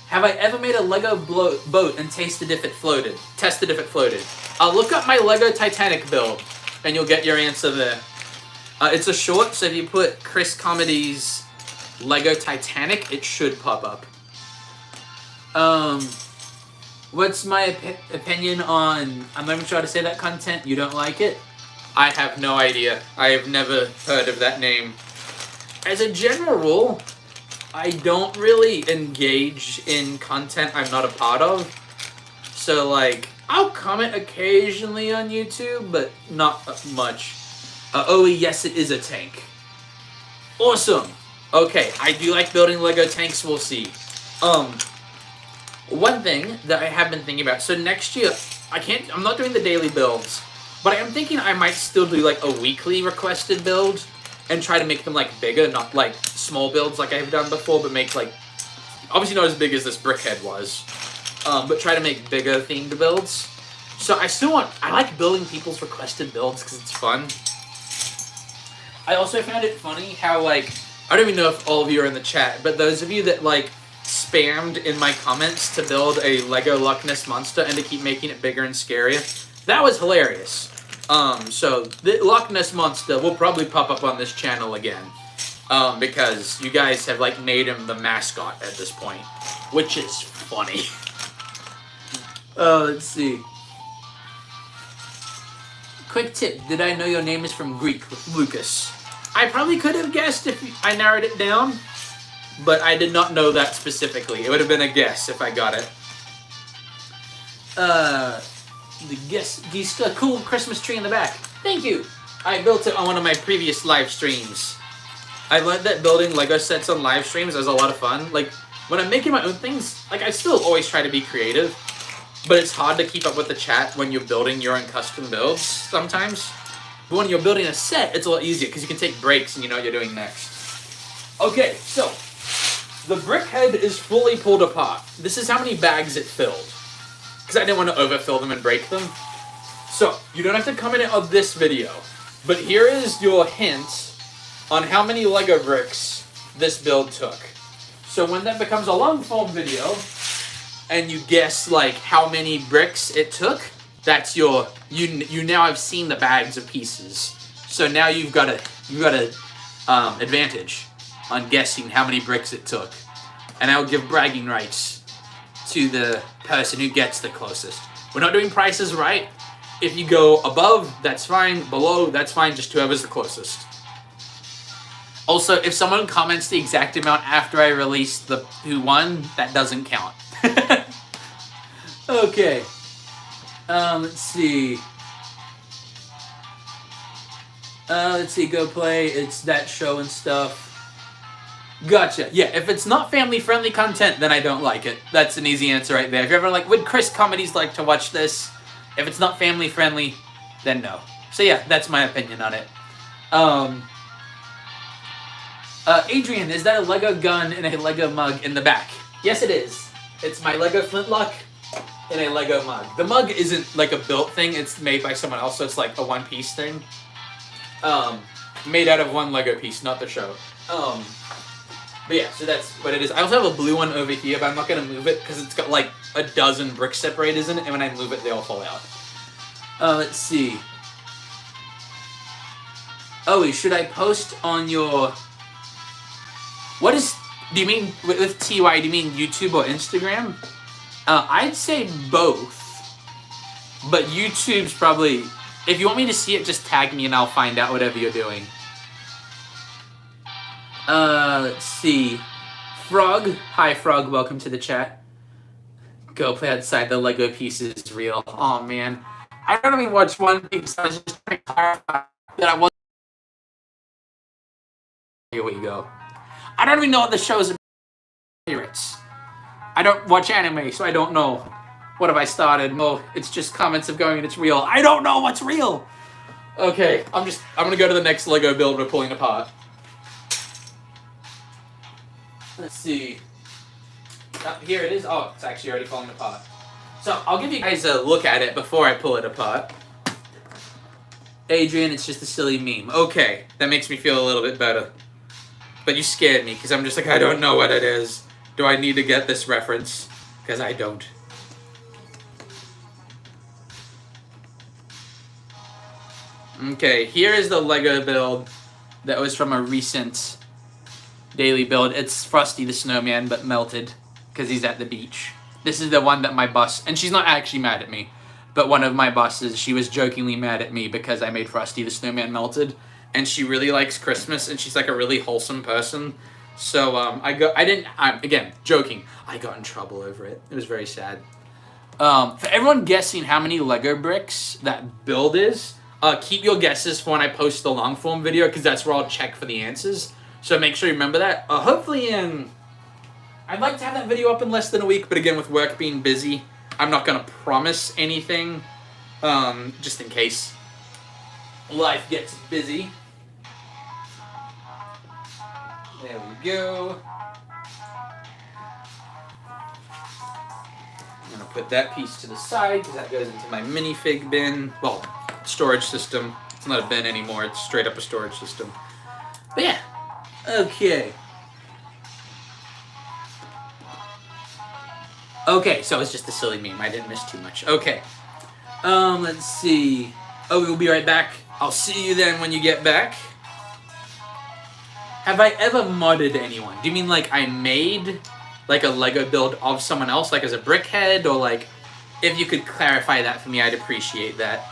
Have I ever made a Lego boat and tasted if it floated? Tested if it floated. I'll look up my Lego Titanic build, and you'll get your answer there. It's a short, so if you put Chris Comedy's Lego Titanic, it should pop up. What's my opinion on, I'm not even sure how to say that content, you don't like it? I have no idea. I have never heard of that name. As a general rule, I don't really engage in content I'm not a part of. So, like, I'll comment occasionally on YouTube, but not much. Yes, it is a tank. Awesome. Okay, I do like building Lego tanks, we'll see. One thing that I have been thinking about, so next year, I'm not doing the daily builds, but I am thinking I might still do, like, a weekly requested build and try to make them, like, bigger, not, like, small builds like I've done before, but make, like, obviously not as big as this Brickhead was, but try to make bigger themed builds. So I like building people's requested builds because it's fun. I also found it funny how, like, I don't even know if all of you are in the chat, but those of you that, like, spammed in my comments to build a Lego Loch Ness Monster and to keep making it bigger and scarier, that was hilarious. So the Loch Ness Monster will probably pop up on this channel again, because you guys have, like, made him the mascot at this point, which is funny. Let's see. Quick tip, did I know your name is from Greek with Lucas? I probably could have guessed if I narrowed it down, but I did not know that specifically. It would have been a guess if I got it. The cool Christmas tree in the back. Thank you! I built it on one of my previous live streams. I learned that building Lego sets on live streams is a lot of fun. Like, when I'm making my own things, like, I still always try to be creative, but it's hard to keep up with the chat when you're building your own custom builds sometimes. But when you're building a set, it's a lot easier because you can take breaks and you know what you're doing next. Okay, so the Brickhead is fully pulled apart. This is how many bags it filled, because I didn't want to overfill them and break them. So you don't have to comment on this video, but here is your hint on how many Lego bricks this build took. So when that becomes a long form video, and you guess, like, how many bricks it took, that's your, you now have seen the bags of pieces. So now you've got a advantage on guessing how many bricks it took. And I'll give bragging rights to the person who gets the closest. We're not doing prices right. If you go above, that's fine. Below, that's fine. Just whoever's the closest. Also, if someone comments the exact amount after I release the who won, that doesn't count. Okay. Let's see. Let's see, Go Play. It's that show and stuff. Gotcha. Yeah, if it's not family-friendly content, then I don't like it. That's an easy answer right there. If you're ever like, would Chris comedies like to watch this? If it's not family-friendly, then no. So yeah, that's my opinion on it. Adrian, is that a Lego gun in a Lego mug in the back? Yes, it is. It's my Lego flintlock in a Lego mug. The mug isn't like a built thing. It's made by someone else, so it's like a one-piece thing. Made out of one Lego piece, not the show. But yeah, so that's what it is. I also have a blue one over here, but I'm not going to move it because it's got like a dozen brick separators in it, and when I move it, they all fall out. Let's see. Oh, should I post on your... What is... Do you mean, with TY, do you mean YouTube or Instagram? I'd say both. But YouTube's probably... If you want me to see it, just tag me and I'll find out whatever you're doing. Let's see. Frog. Hi, Frog. Welcome to the chat. Go Play outside. The Lego piece is real. Oh, man. I don't even watch One Piece. I was just trying to clarify that I wasn't... Here we go. I don't even know what the show's about. I don't watch anime, so I don't know. What have I started? No, it's just comments of going and it's real. I don't know what's real! Okay, I'm gonna go to the next Lego build we're pulling apart. Let's see. Here it is. Oh, it's actually already falling apart. So, I'll give you guys a look at it before I pull it apart. Adrian, it's just a silly meme. Okay, that makes me feel a little bit better. But you scared me, because I'm just like, I don't know what it is. Do I need to get this reference? Because I don't. Okay, here is the Lego build that was from a recent daily build. It's Frosty the Snowman, but melted, because he's at the beach. This is the one that my boss, and she's not actually mad at me, but one of my bosses, she was jokingly mad at me because I made Frosty the Snowman melted, and she really likes Christmas, and she's like a really wholesome person. So, again, joking, I got in trouble over it. It was very sad. For everyone guessing how many Lego bricks that build is, keep your guesses for when I post the long form video, because that's where I'll check for the answers. So make sure you remember that. Hopefully I'd like to have that video up in less than a week, but again, with work being busy, I'm not going to promise anything, just in case life gets busy. There we go. I'm going to put that piece to the side because that goes into my minifig bin. Well, storage system. It's not a bin anymore. It's straight up a storage system. But yeah. Okay. Okay, so it's just a silly meme. I didn't miss too much. Okay. Let's see. Oh, we'll be right back. I'll see you then when you get back. Have I ever modded anyone? Do you mean like I made like a Lego build of someone else, like as a Brickhead, or like, if you could clarify that for me, I'd appreciate that.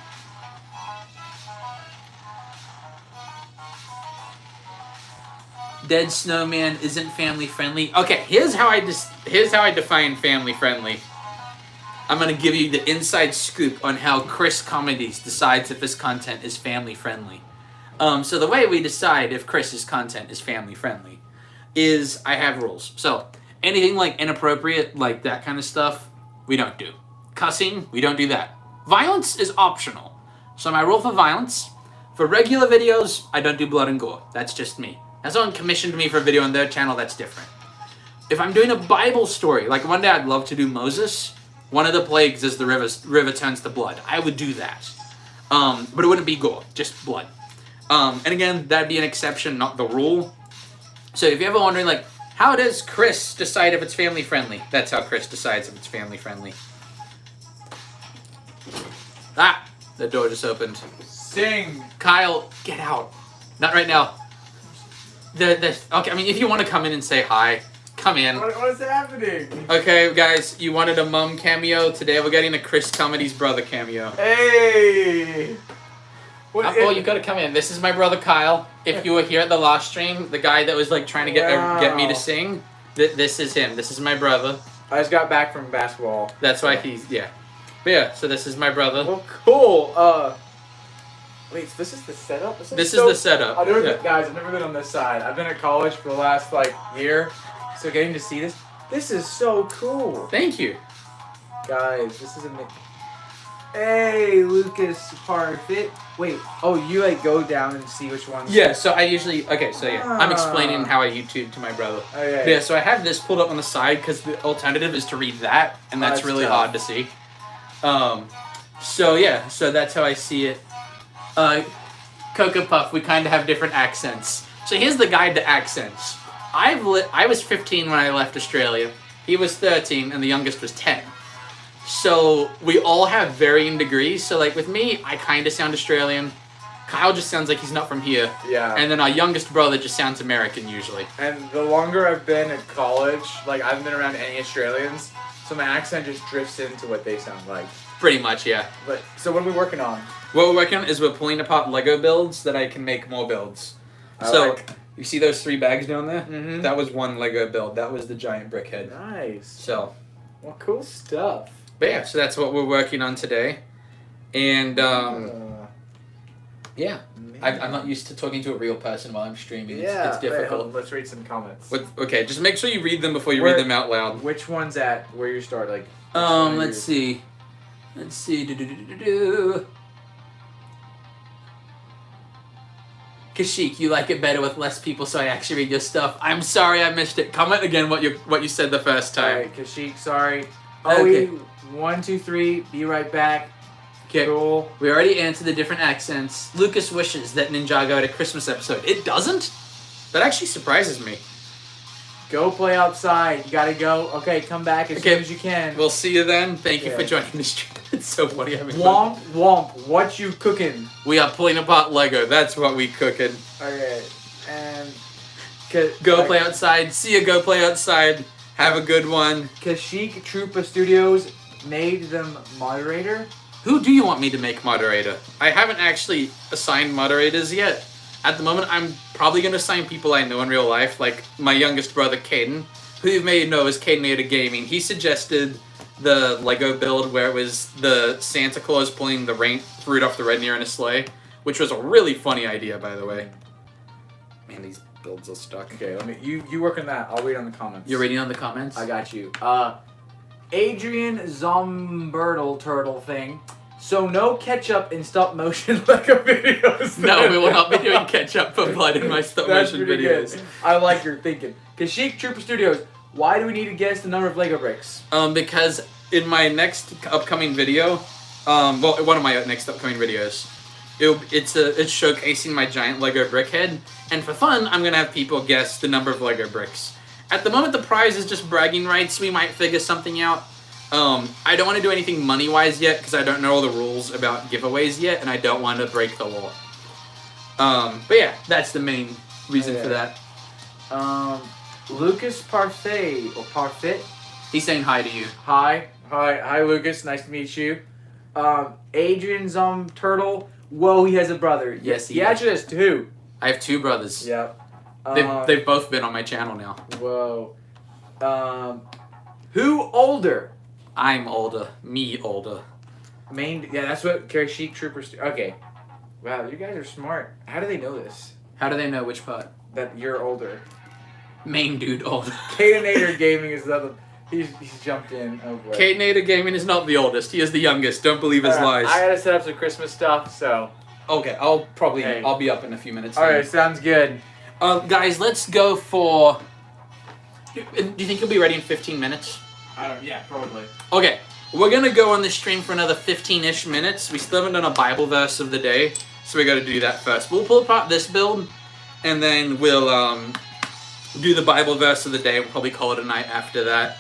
Dead Snowman isn't family friendly. Okay, here's how I define family friendly. I'm gonna give you the inside scoop on how Chris Comedies decides if his content is family friendly. So the way we decide if Chris's content is family friendly is I have rules. So anything like inappropriate, like that kind of stuff, we don't do. Cussing, we don't do that. Violence is optional. So my rule for violence, for regular videos, I don't do blood and gore. That's just me. If someone commissioned me for a video on their channel, that's different. If I'm doing a Bible story, like one day I'd love to do Moses, one of the plagues is the river turns to blood. I would do that. But it wouldn't be gore, just blood. And again, that'd be an exception, not the rule. So if you're ever wondering, like, how does Chris decide if it's family friendly? That's how Chris decides if it's family friendly. Ah, the door just opened. Sing. Kyle, get out. Not right now. Okay, I mean, if you want to come in and say hi, come in. What is happening? Okay, guys, you wanted a mum cameo. Today we're getting a Chris Comedy's brother cameo. Hey! Oh, you gotta come in. This is my brother Kyle. If you were here at the last stream, the guy that was like trying to get me to sing, this is him. This is my brother. I just got back from basketball. That's why he's, yeah. But yeah, so this is my brother. Well, cool. Wait, so this is the setup? This is the setup. I've never Yeah. been, guys, I've never been on this side. I've been at college for the last, like, year. So getting to see this is so cool. Thank you. Guys, this is amazing. Hey, Lucas Parfit. Wait, oh, you, like, go down and see which ones? Yeah, so I usually... Okay, so yeah. I'm Ah. explaining how I YouTube to my brother. Okay. Yeah, so I have this pulled up on the side because the alternative is to read that, and that's That's really tough. hard to see. So yeah, so that's how I see it. Cocoa Puff, we kind of have different accents. So here's the guide to accents. I was 15 when I left Australia. He was 13, and the youngest was 10. So we all have varying degrees. So like with me, I kind of sound Australian. Kyle just sounds like he's not from here. Yeah. And then our youngest brother just sounds American usually. And the longer I've been at college, like, I haven't been around any Australians, so my accent just drifts into what they sound like. Pretty much, yeah. But, so what are we working on? What we're working on is we're pulling apart Lego builds that I can make more builds. You see those 3 bags down there? Mm-hmm. That was one Lego build. That was the giant Brickhead. Nice. So, Well, cool stuff. but yeah, so that's what we're working on today. And, yeah. I'm not used to talking to a real person while I'm streaming. It's wait, hold difficult. on, let's read some comments. Okay, just make sure you read them before you Where- read them out loud. Which one's at where you start? Like, which one are Let's see. Kashik, you like it better with less people, so I actually read your stuff. I'm sorry I missed it. Comment again what you said the first time. Alright, Kashik, sorry. Okay. 1, 2, 3, be right back. Okay. Cool. We already answered the different accents. Lucas wishes that Ninjago had a Christmas episode. It doesn't? That actually surprises me. Go play outside. You gotta go. Okay, come back as soon as you can. We'll see you then. Thank you for Okay. joining the stream. It's so funny having Womp, womp. What you cooking? We are pulling apart Lego. That's what we cooking. Okay, and Go play outside. See you. Go play outside. Have a good one. Kashik Troopa Studios made them moderator. Who do you want me to make moderator? I haven't actually assigned moderators yet. At the moment, I'm probably going to assign people I know in real life, like my youngest brother, Caden, who you may know as Cadenator Gaming. He suggested the Lego build where it was the Santa Claus pulling the Rudolph the Red-Deer in a sleigh, which was a really funny idea, by the way. Man, these builds are stuck. Okay, let me. You work on that. I'll read on the comments. You're reading on the comments? I got you. Adrian Zombertle Turtle thing. So no ketchup in stop motion Lego videos. No, we will not be doing ketchup for blood in my stop That's motion pretty videos. good. I like your thinking. Kashik Trooper Studios. Why do we need to guess the number of Lego bricks? Because in my next upcoming video, one of my next upcoming videos, it's showcasing my giant Lego Brickhead, and for fun, I'm gonna have people guess the number of Lego bricks. At the moment, the prize is just bragging rights. We might figure something out. I don't want to do anything money-wise yet because I don't know all the rules about giveaways yet, and I don't want to break the law. But yeah, that's the main reason for that. Lucas Parfait or Parfit. He's saying hi to you. Hi, Lucas. Nice to meet you. Adrian Turtle. Whoa, he has a brother. Yes, he he actually has 2. I have 2 brothers. Yep. They've both been on my channel now. Whoa. Who older? I'm older. Me older. Yeah, that's what Kashik Troopers do. Okay. Wow, you guys are smart. How do they know this? How do they know which part? That you're older. Main dude older. Cadenator Gaming is the other. He's jumped in. Oh boy. Cadenator Gaming is not the oldest. He is the youngest. Don't believe his lies. I gotta set up some Christmas stuff, so. Okay, I'll be up in a few minutes. Alright, sounds good. Guys, let's go for... Do you think you'll be ready in 15 minutes? Yeah, probably. Okay, we're gonna go on this stream for another 15-ish minutes. We still haven't done a Bible verse of the day, so we gotta do that first. We'll pull apart this build, and then we'll do the Bible verse of the day. We'll probably call it a night after that.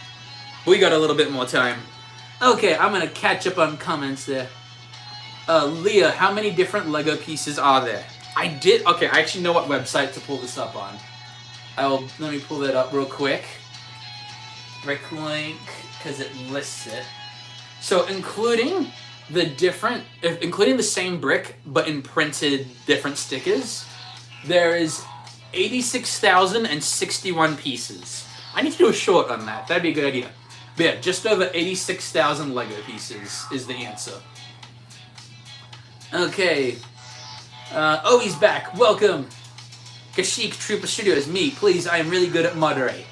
We got a little bit more time. Okay, I'm gonna catch up on comments there. Leah, how many different Lego pieces are there? I actually know what website to pull this up on. Let me pull that up real quick. Bricklink, because it lists it. So including the same brick, but in printed different stickers, there is 86,061 pieces. I need to do a short on that. That'd be a good idea. But yeah, just over 86,000 Lego pieces is the answer. Okay. Oh, he's back. Welcome. Kashyyyk Trooper Studios. Me, please. I am really good at moderate.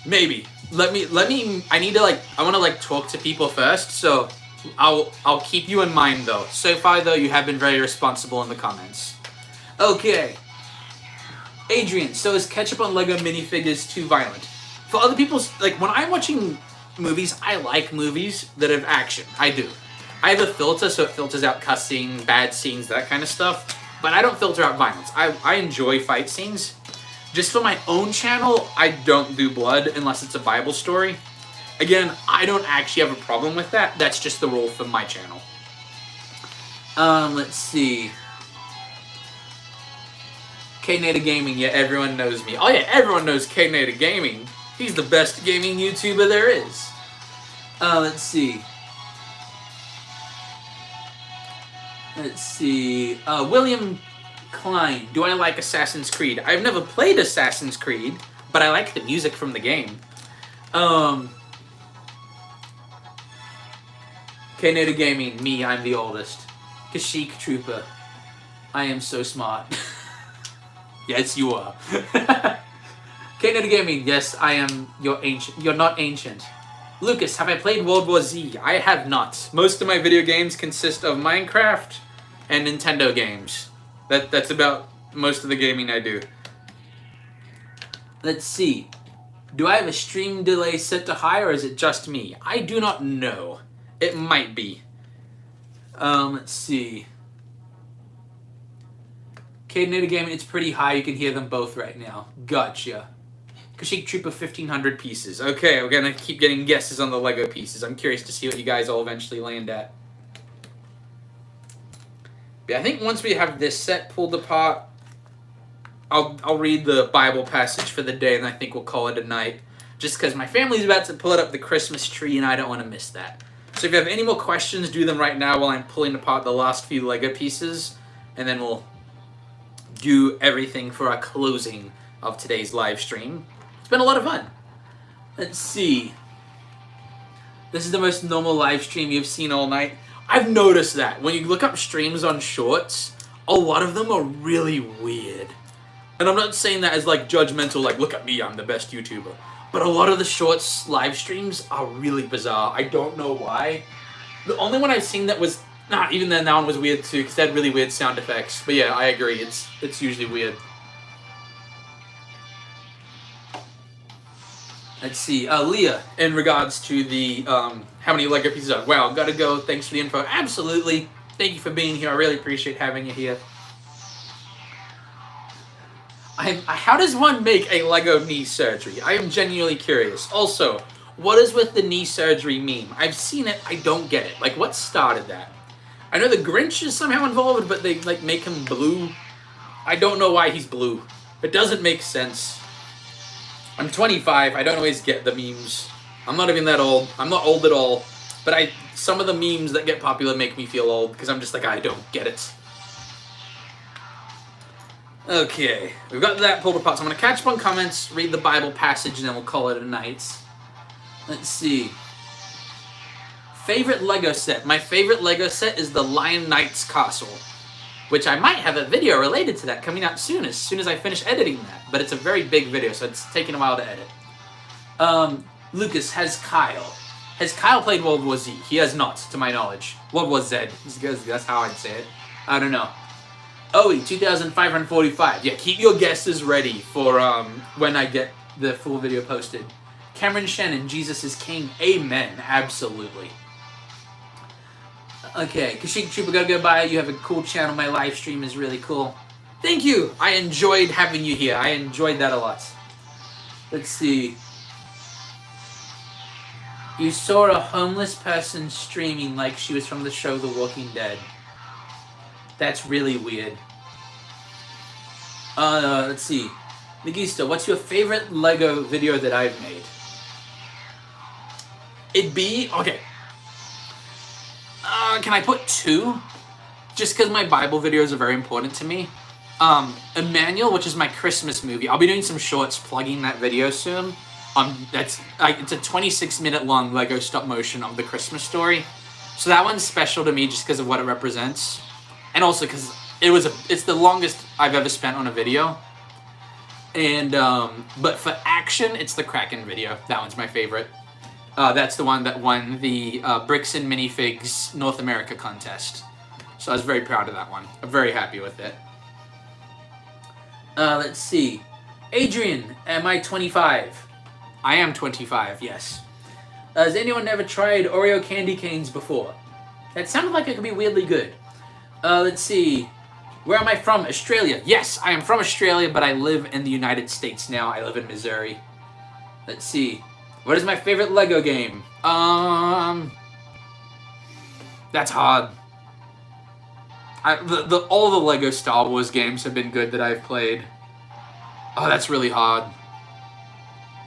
Maybe. Let me. I need to I want to talk to people first. So, I'll keep you in mind though. So far though, you have been very responsible in the comments. Okay. Adrian, so is ketchup on Lego minifigures too violent? For other people's, when I'm watching movies, I like movies that have action. I do. I have a filter, so it filters out cussing, bad scenes, that kind of stuff. But I don't filter out violence. I enjoy fight scenes. Just for my own channel, I don't do blood unless it's a Bible story. Again, I don't actually have a problem with that. That's just the rule for my channel. Let's see. K-Nader Gaming, yeah, everyone knows me. Oh yeah, everyone knows K-Nader Gaming. He's the best gaming YouTuber there is. Let's see. William Klein, do I like Assassin's Creed? I've never played Assassin's Creed, but I like the music from the game. K-Nader Gaming, me, I'm the oldest. Kashyyyk Trooper, I am so smart. Yes, you are. K-Nader Gaming, yes, I am your ancient. You're not ancient. Lucas, have I played World War Z? I have not. Most of my video games consist of Minecraft and Nintendo games. That's about most of the gaming I do. Let's see. Do I have a stream delay set to high, or is it just me? I do not know. It might be. Let's see. K-Nader Gaming, it's pretty high. You can hear them both right now. Gotcha. Kashyyyk Trooper 1,500 pieces. Okay, we're gonna keep getting guesses on the Lego pieces. I'm curious to see what you guys all eventually land at. Yeah, I think once we have this set pulled apart, I'll read the Bible passage for the day, and I think we'll call it a night. Just because my family's about to put up the Christmas tree, and I don't want to miss that. So if you have any more questions, do them right now while I'm pulling apart the last few Lego pieces, and then we'll do everything for our closing of today's live stream. It's been a lot of fun. Let's see. This is the most normal live stream you've seen all night. I've noticed that when you look up streams on Shorts, a lot of them are really weird. And I'm not saying that as judgmental, look at me, I'm the best YouTuber. But a lot of the Shorts live streams are really bizarre. I don't know why. The only one I've seen that was, even then, that one was weird too, because they had really weird sound effects. But yeah, I agree, it's usually weird. Let's see, Leah, in regards to the, how many Lego pieces are, wow, gotta go, thanks for the info. Absolutely, thank you for being here, I really appreciate having you here. How does one make a Lego knee surgery? I am genuinely curious. Also, what is with the knee surgery meme? I've seen it, I don't get it. What started that? I know the Grinch is somehow involved, but they, make him blue. I don't know why he's blue. It doesn't make sense. I'm 25, I don't always get the memes. I'm not even that old. I'm not old at all. But some of the memes that get popular make me feel old, because I'm just I don't get it. Okay, we've got that pulled apart. So I'm going to catch up on comments, read the Bible passage, and then we'll call it a night. Let's see. Favorite Lego set. My favorite Lego set is the Lion Knight's Castle, which I might have a video related to that coming out soon as I finish editing that. But it's a very big video, so it's taking a while to edit. Lucas, has Kyle played World War Z? He has not, to my knowledge. World War Z, that's how I'd say it. I don't know. Owie, 2,545. Yeah, keep your guesses ready for when I get the full video posted. Cameron Shannon, Jesus is King. Amen, absolutely. Okay, Kashyyyk Trooper, gotta go by. You have a cool channel. My live stream is really cool. Thank you. I enjoyed having you here. I enjoyed that a lot. Let's see. You saw a homeless person streaming like she was from the show The Walking Dead. That's really weird. Let's see. Nagista, what's your favorite Lego video that I've made? It'd be... Okay. Can I put two? Just because my Bible videos are very important to me. Emmanuel, which is my Christmas movie. I'll be doing some shorts plugging that video soon. It's a 26-minute long Lego stop motion of the Christmas story. So that one's special to me just because of what it represents. And also because It's the longest I've ever spent on a video. And but for action, it's the Kraken video. That one's my favorite. That's the one that won the Bricks and Minifigs North America contest. So I was very proud of that one. I'm very happy with it. Let's see. Adrian, am I 25? I am 25, yes. Has anyone ever tried Oreo candy canes before? That sounded like it could be weirdly good. Let's see. Where am I from? Australia. Yes, I am from Australia, but I live in the United States now. I live in Missouri. Let's see. What is my favorite Lego game? That's hard. All the Lego Star Wars games have been good that I've played. Oh, that's really hard.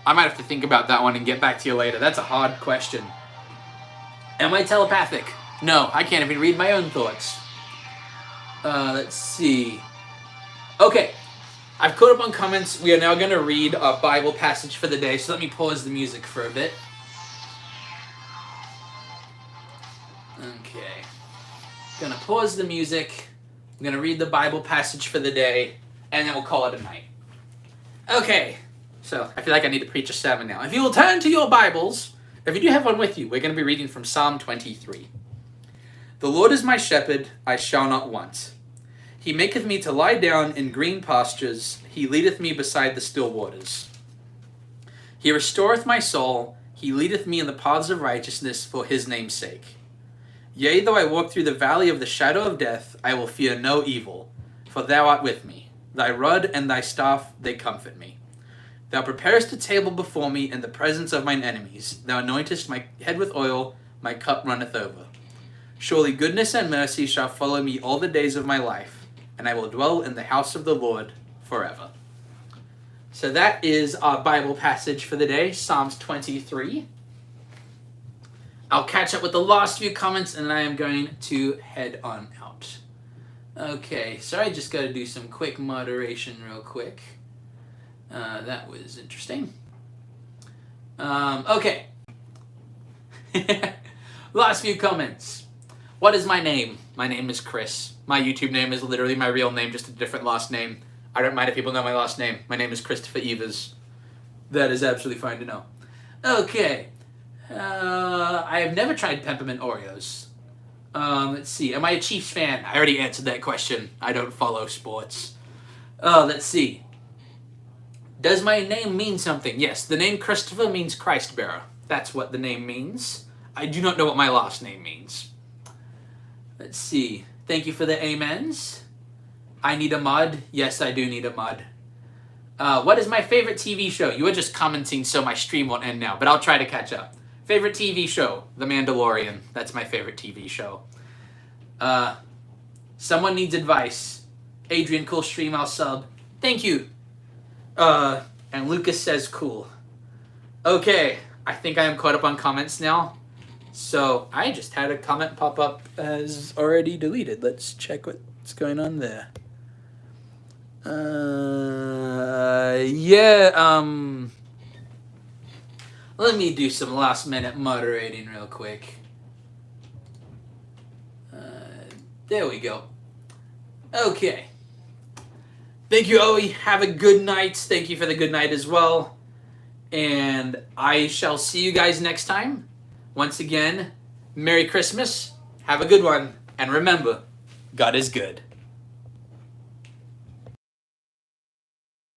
I might have to think about that one and get back to you later. That's a hard question. Am I telepathic? No, I can't even read my own thoughts. Let's see. Okay, I've caught up on comments. We are now going to read our Bible passage for the day, so let me pause the music for a bit. Okay. Gonna pause the music. I'm gonna read the Bible passage for the day, and then we'll call it a night. Okay, so I feel like I need to preach a sermon now. If you will turn to your Bibles, if you do have one with you, we're going to be reading from Psalm 23. The Lord is my shepherd, I shall not want. He maketh me to lie down in green pastures. He leadeth me beside the still waters. He restoreth my soul. He leadeth me in the paths of righteousness for his name's sake. Yea, though I walk through the valley of the shadow of death, I will fear no evil, for thou art with me. Thy rod and thy staff, they comfort me. Thou preparest a table before me in the presence of mine enemies. Thou anointest my head with oil, my cup runneth over. Surely goodness and mercy shall follow me all the days of my life, and I will dwell in the house of the Lord forever. So that is our Bible passage for the day, Psalms 23. I'll catch up with the last few comments, and then I am going to head on out. Okay, so I just got to do some quick moderation real quick. That was interesting. Okay. Last few comments. What is my name? My name is Chris. My YouTube name is literally my real name, just a different last name. I don't mind if people know my last name. My name is Christopher Evers. That is absolutely fine to know. Okay. I have never tried peppermint Oreos. Let's see. Am I a Chiefs fan? I already answered that question. I don't follow sports. Let's see. Does my name mean something? Yes, the name Christopher means Christ bearer. That's what the name means. I do not know what my last name means. Let's see. Thank you for the amens. I need a mod. Yes, I do need a mod. What is my favorite TV show? You are just commenting so my stream won't end now, but I'll try to catch up. Favorite TV show? The Mandalorian. That's my favorite TV show. Someone needs advice. Adrian, cool stream, I'll sub. Thank you. And Lucas says cool. Okay, I think I am caught up on comments now. So I just had a comment pop up as already deleted. Let's check what's going on there. Let me do some last minute moderating real quick. There we go. Okay. Thank you, Owie. Have a good night. Thank you for the good night as well. And I shall see you guys next time. Once again, Merry Christmas. Have a good one. And remember, God is good.